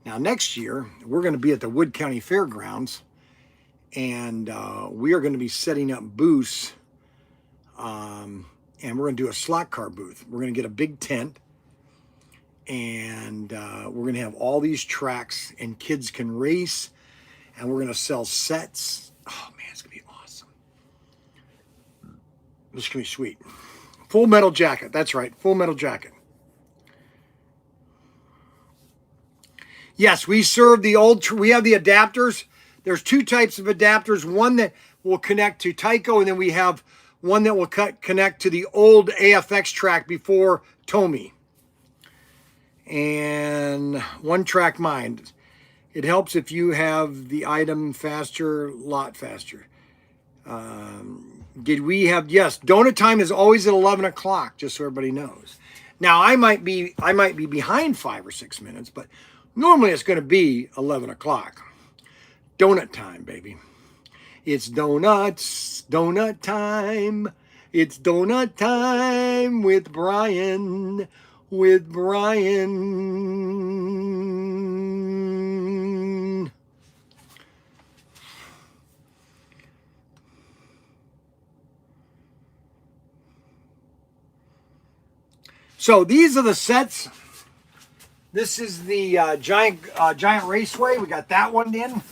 Now next year we're going to be at the Wood County Fairgrounds, and we are going to be setting up booths, and we're going to do a slot car booth. We're going to get a big tent. And we're going to have all these tracks and kids can race. And we're going to sell sets. Oh, man, it's going to be awesome. This is going to be sweet. Full Metal Jacket. That's right. Full Metal Jacket. Yes, we serve the we have the adapters. There's two types of adapters. One that will connect to Tyco. And then we have one that will connect to the old AFX track before Tomy. And one track mind. It helps if you have the item faster, lot faster. Did we have, yes, donut time is always at 11 o'clock, just so everybody knows. Now I might be behind 5 or 6 minutes, but normally it's going to be 11 o'clock. Donut time, baby. It's donut time. It's donut time with Bryan. So these are the sets. This is the giant raceway. We got that one in.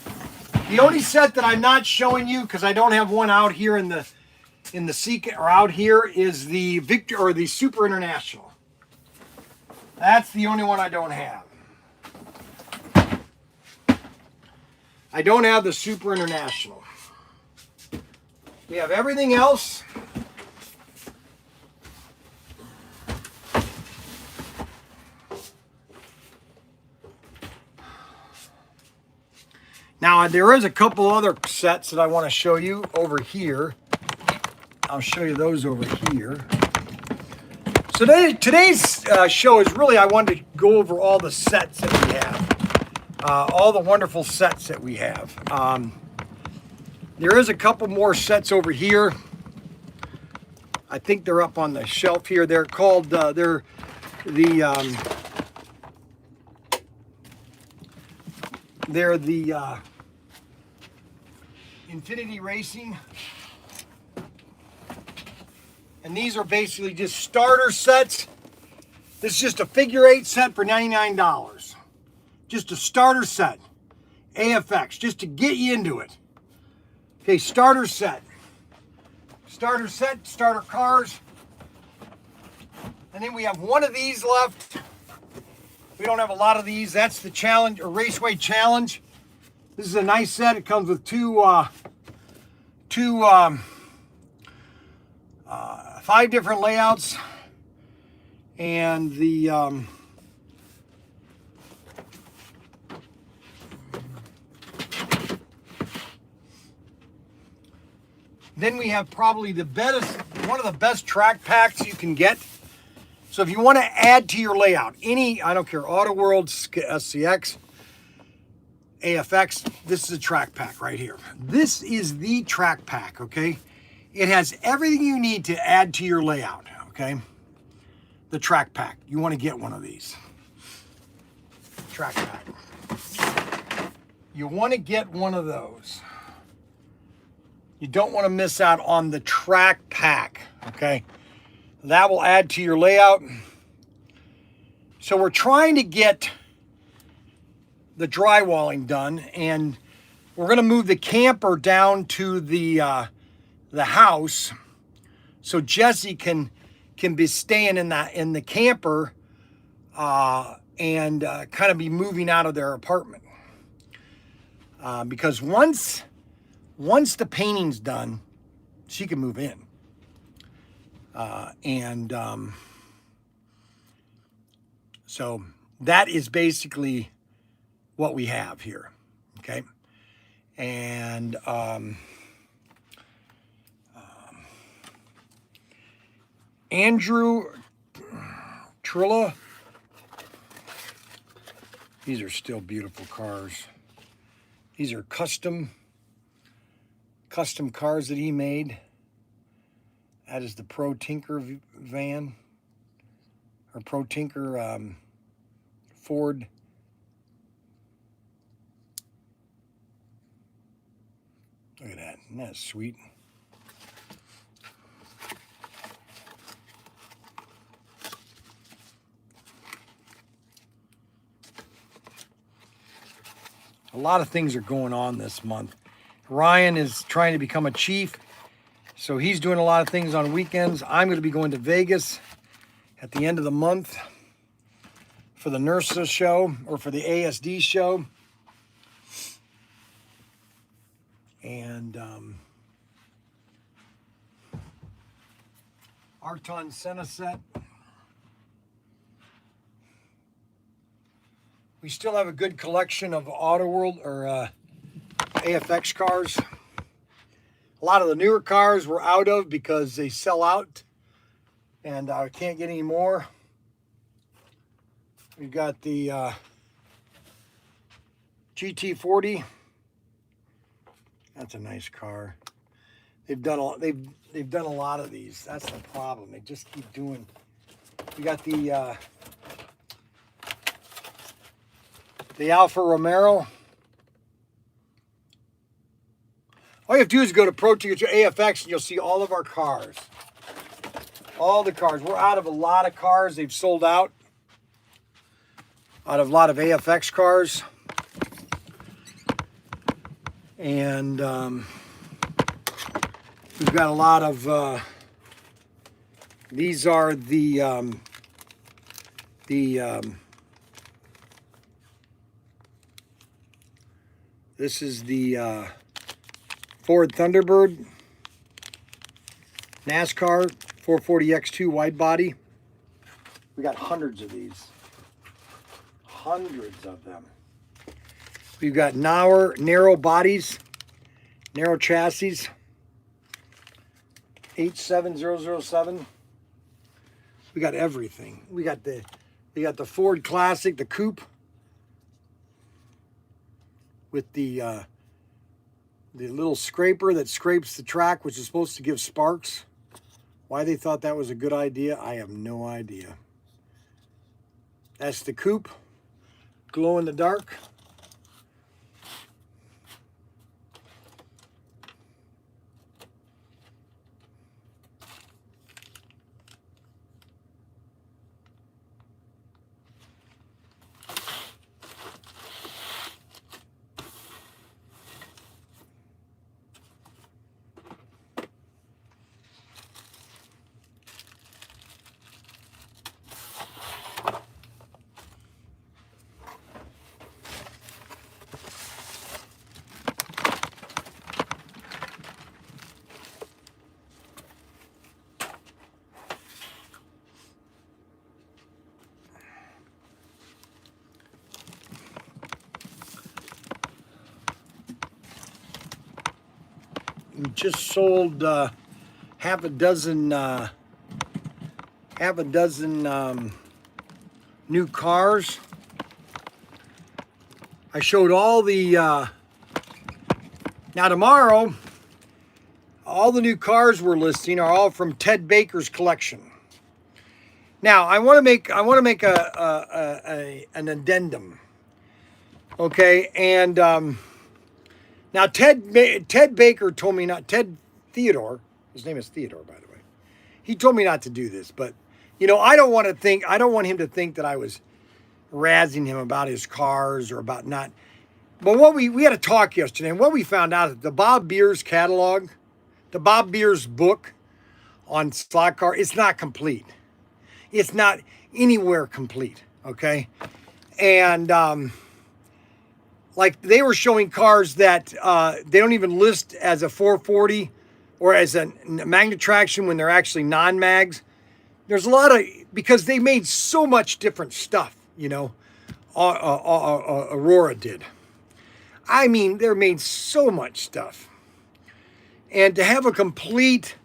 The only set that I'm not showing you because I don't have one out here in the Seek or out here is the Victor or the Super International. That's the only one I don't have. I don't have the Super International. We have everything else. Now, there is a couple other sets that I want to show you over here. I'll show you those over here. So today's show is really, I wanted to go over all the sets that we have. All the wonderful sets that we have. There is a couple more sets over here. I think they're up on the shelf here. They're called, they're the Infinity Racing. And these are basically just starter sets. This is just a figure 8 set for $99. Just a starter set. AFX, just to get you into it. Okay, starter set. Starter set, starter cars. And then we have one of these left. We don't have a lot of these. That's the Challenge or Raceway Challenge. This is a nice set. It comes with two 5 different layouts, and the then we have probably the best, one of the best track packs you can get. So if you want to add to your layout, any, I don't care, Auto World, SCX, AFX, this is a track pack right here. This is the track pack, okay? It has everything you need to add to your layout, okay? The track pack. You want to get one of these. Track pack. You want to get one of those. You don't want to miss out on the track pack, okay? That will add to your layout. So we're trying to get the drywalling done, and we're going to move the camper down to the house, so Jesse can be staying in the camper and kind of be moving out of their apartment, because once the painting's done, she can move in, so that is basically what we have here, okay? And Andrew Trilla. These are still beautiful cars. These are custom cars that he made. That is the ProTinker van, or ProTinker Ford. Look at that. Isn't that sweet? A lot of things are going on this month. Ryan is trying to become a chief, so he's doing a lot of things on weekends. I'm going to be going to Vegas at the end of the month for the NERSA show, or for the ASD show. And Arton sent a set. We still have a good collection of Auto World or AFX cars. A lot of the newer cars we're out of because they sell out, and I can't get any more. We've got the GT40. That's a nice car. They've done a lot of these. That's the problem. They just keep doing. We got the Alfa Romero. All you have to do is go to ProTinkerToys AFX and you'll see all of our cars. All the cars. We're out of a lot of cars. They've sold out. Out of a lot of AFX cars. And we've got a lot of, these are this is the Ford Thunderbird NASCAR 440X2 wide body. We got hundreds of these. Hundreds of them. We've got narrow bodies, narrow chassis. 87007. We got everything. We got the Ford Classic, the coupe, with the little scraper that scrapes the track, which is supposed to give sparks. Why they thought that was a good idea, I have no idea. That's the coupe, glow in the dark. We just sold half a dozen new cars. I showed all the now tomorrow. All the new cars we're listing are all from Ted Baker's collection. Now I want to make an addendum, okay? And now Ted Baker told me not. Ted Theodore, his name is Theodore, by the way. He told me not to do this, but you know, I don't want him to think that I was razzing him about his cars or about not. But what we had a talk yesterday, and what we found out is the Bob Beers catalog, the Bob Beers book on slot car, it's not complete. It's not anywhere complete, okay? And like they were showing cars that they don't even list as a 440 or as a magnet traction when they're actually non-mags. There's a lot of, because they made so much different stuff, you know, Aurora did. I mean, they made so much stuff. And to have a complete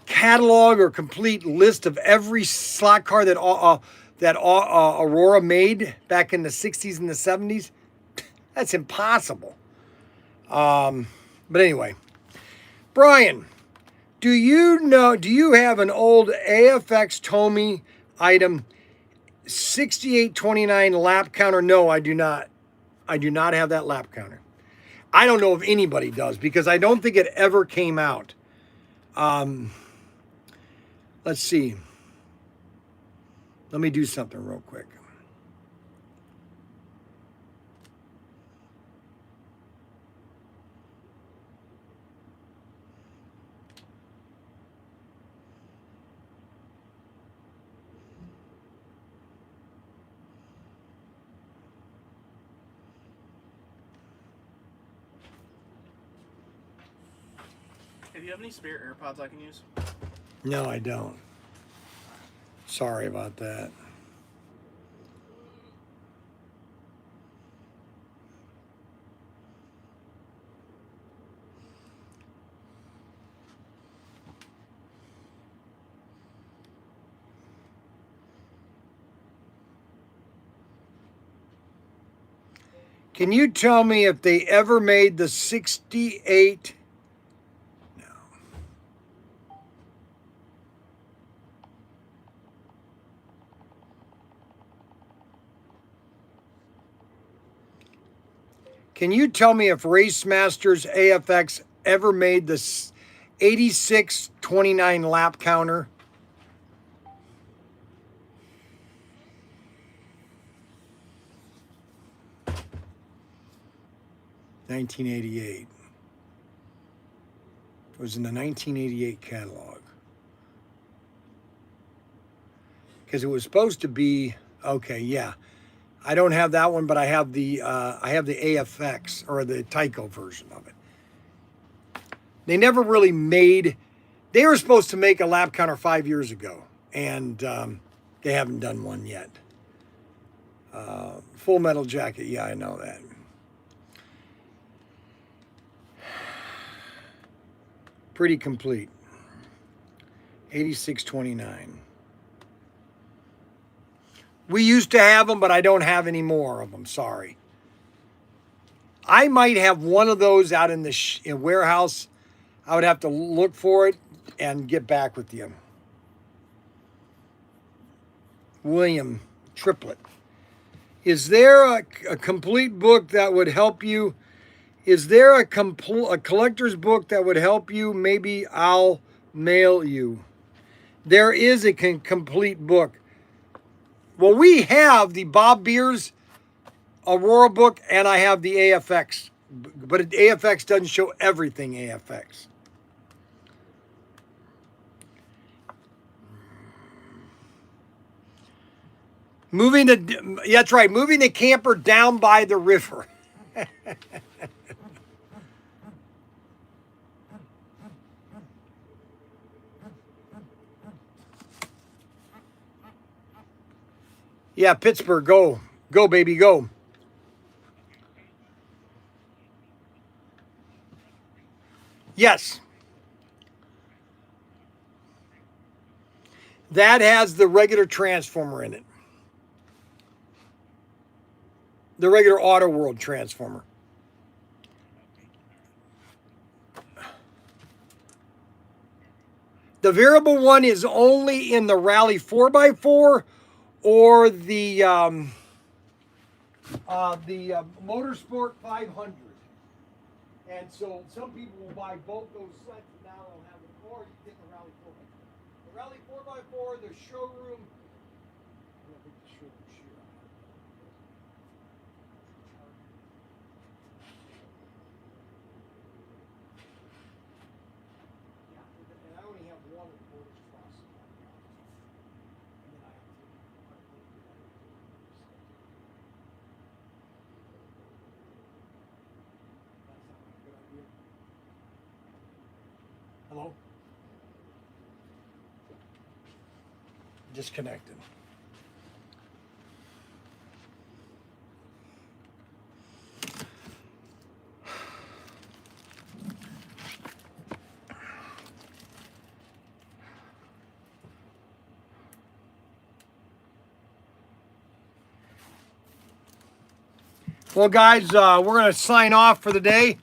catalog or complete list of every slot car that Aurora made back in the 60s and the 70s, that's impossible. But anyway, Bryan, do you have an old AFX Tomy item 6829 lap counter? No, I do not. I do not have that lap counter. I don't know if anybody does because I don't think it ever came out. Let's see. Let me do something real quick. Hey, do you have any spare AirPods I can use? No, I don't. Sorry about that. Can you tell me if they ever made the 68? No. Can you tell me if Race Masters AFX ever made the 8629 lap counter? 1988. It was in the 1988 catalog. Because it was supposed to be, okay, yeah. I don't have that one, but I have the AFX, or the Tyco version of it. They never really made, they were supposed to make a lap counter 5 years ago, and they haven't done one yet. Full Metal Jacket, yeah, I know that. Pretty complete. 8629. We used to have them, but I don't have any more of them. Sorry. I might have one of those out in the warehouse. I would have to look for it and get back with you. William Triplet. Is there a complete book that would help you? Is there a collector's book that would help you? Maybe I'll mail you. There is a complete book. Well, we have the Bob Beers Aurora book, and I have the AFX. But AFX doesn't show everything AFX. That's right, moving the camper down by the river. Yeah, Pittsburgh, go. Go, baby, go. Yes. That has the regular transformer in it. The regular Auto World transformer. The variable one is only in the Rally 4x4 or the Motorsport 500. And so some people will buy both those sets and now they'll have them, or you get the Rally 4x4. The Rally 4x4, the showroom. I don't think the showroom should. Yeah, and I only have one of the Motors Cross. And then I have two. Hello? Disconnected. Well, guys, we're going to sign off for the day.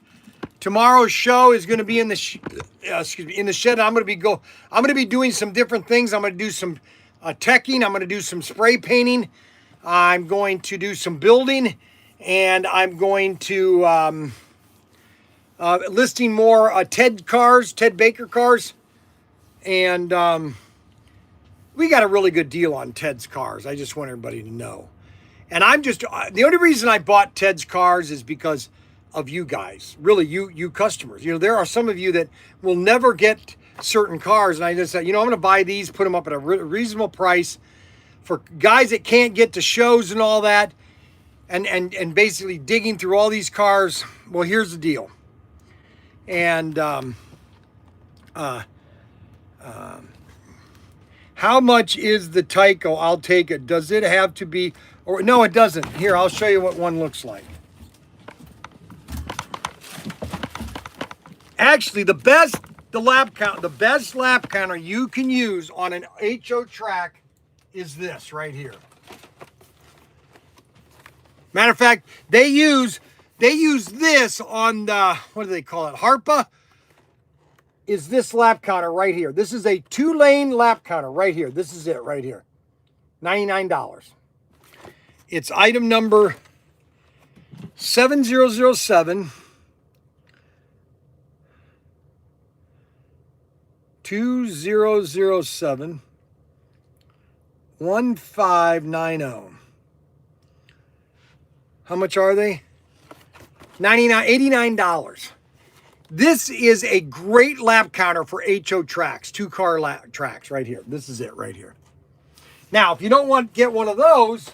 Tomorrow's show is going to be in the in the shed. I'm going to be doing some different things. I'm going to do some teching. I'm going to do some spray painting. I'm going to do some building, and I'm going to listing more Ted Baker cars, and we got a really good deal on Ted's cars. I just want everybody to know. And I'm just, the only reason I bought Ted's cars is because of you guys, really you customers. You know, there are some of you that will never get certain cars. And I just said, you know, I'm going to buy these, put them up at a reasonable price for guys that can't get to shows and all that. And basically digging through all these cars. Well, here's the deal. And, how much is the Tyco? I'll take it. Does it have to be, or no, it doesn't. Here, I'll show you what one looks like. Actually, the best lap counter you can use on an HO track is this right here. Matter of fact, they use this on the, what do they call it? Harpa is this lap counter right here. This is a 2-lane lap counter right here. This is it right here. $99. It's item number 7007 2007 1590. How much are they? $89. This is a great lap counter for HO tracks, 2-car lap tracks right here. This is it right here. Now, if you don't want to get one of those,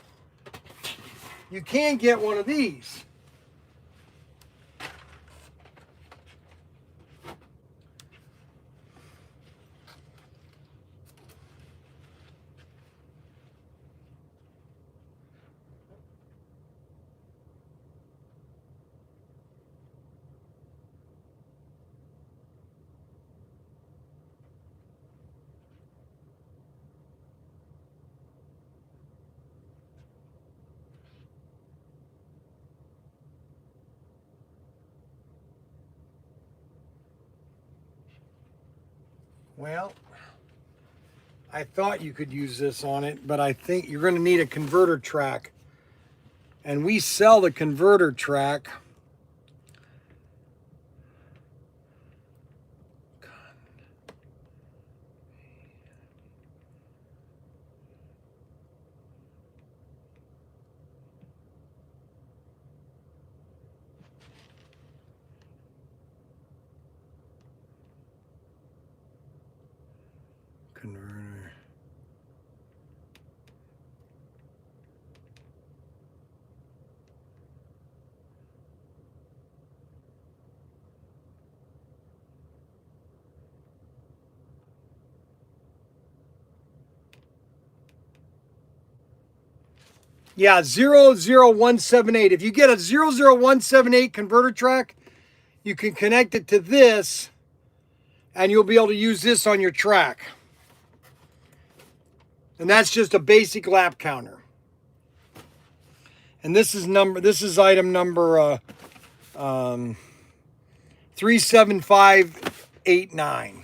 you can get one of these. Well, I thought you could use this on it, but I think you're going to need a converter track. And we sell the converter track. Converter. Yeah, 00178. If you get a 00178 converter track, you can connect it to this and you'll be able to use this on your track. And that's just a basic lap counter. And this is item number 37589.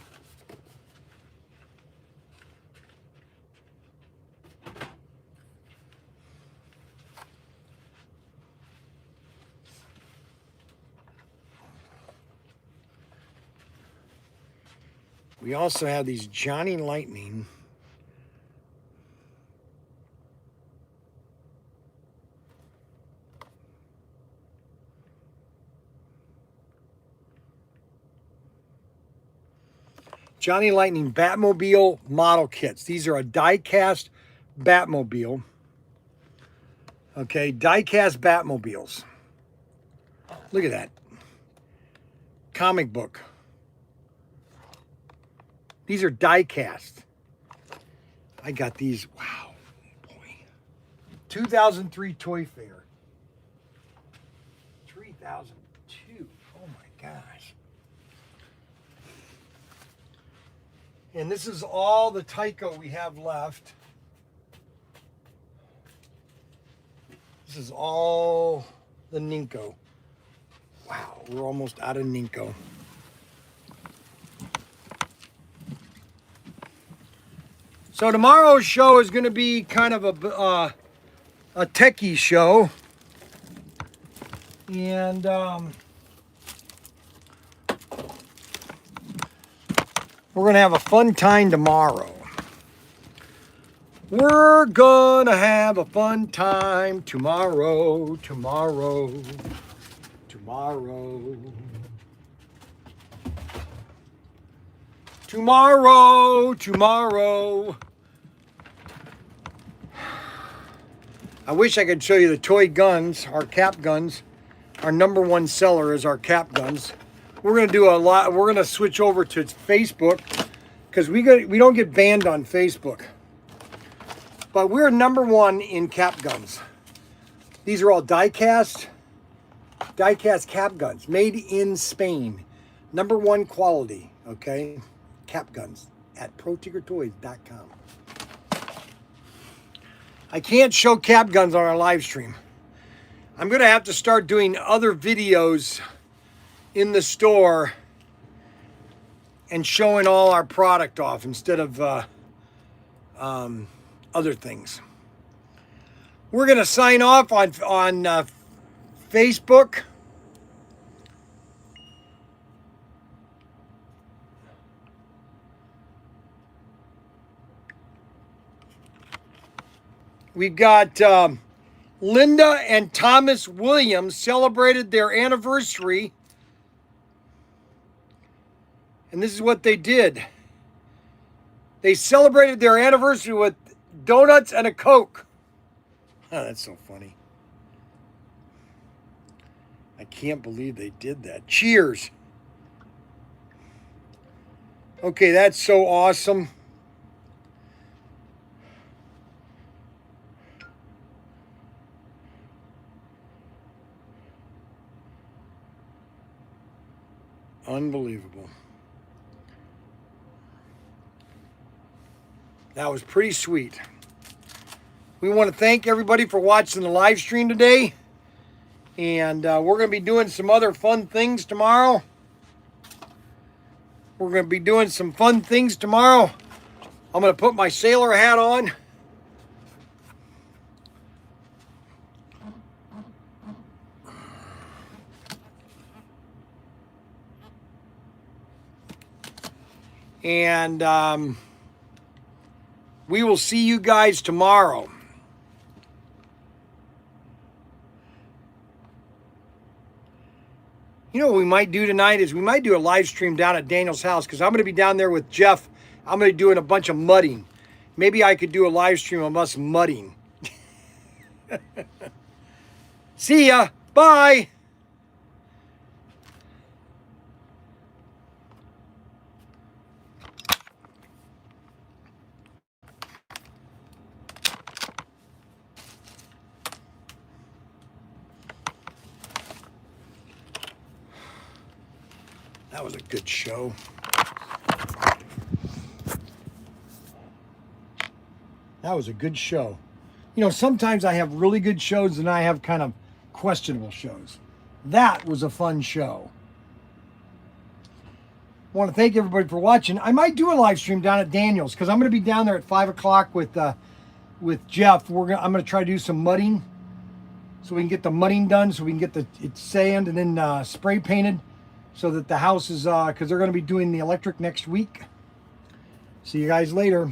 We also have these Johnny Lightning. Johnny Lightning Batmobile model kits. These are a die-cast Batmobile. Okay, die-cast Batmobiles. Look at that. Comic book. These are die-cast. I got these. Wow, boy. 2003 Toy Fair. 3002. Oh my gosh. And this is all the Tyco we have left. This is all the Ninko. Wow, we're almost out of Ninko. So tomorrow's show is going to be kind of a techie show. And we're going to have a fun time tomorrow. We're going to have a fun time tomorrow. Tomorrow. I wish I could show you the toy guns, our cap guns. Our #1 seller is our cap guns. We're gonna do a lot. We're gonna switch over to Facebook because we don't get banned on Facebook. But we're #1 in cap guns. These are all die-cast cap guns made in Spain. #1 quality. Okay, cap guns at ProTinkerToys.com. I can't show cap guns on our live stream. I'm going to have to start doing other videos in the store and showing all our product off instead of other things. We're going to sign off on Facebook. We've got Linda and Thomas Williams celebrated their anniversary. And this is what they did. They celebrated their anniversary with donuts and a Coke. Oh, that's so funny. I can't believe they did that. Cheers. Okay, that's so awesome. Unbelievable. That was pretty sweet. We want to thank everybody for watching the live stream today. And we're going to be doing some other fun things tomorrow. I'm going to put my sailor hat on. And we will see you guys tomorrow. You know what we might do tonight is we might do a live stream down at Daniel's house because I'm going to be down there with Jeff. I'm going to be doing a bunch of mudding. Maybe I could do a live stream of us mudding. See ya. Bye. That was a good show. That was a good show. You know, sometimes I have really good shows and I have kind of questionable shows. That was a fun show. I want to thank everybody for watching. I might do a live stream down at Daniel's because I'm going to be down there at 5 o'clock with Jeff. I'm going to try to do some mudding so we can get the mudding done, so we can get it sand and then spray painted so that the house is, because they're going to be doing the electric next week. See you guys later.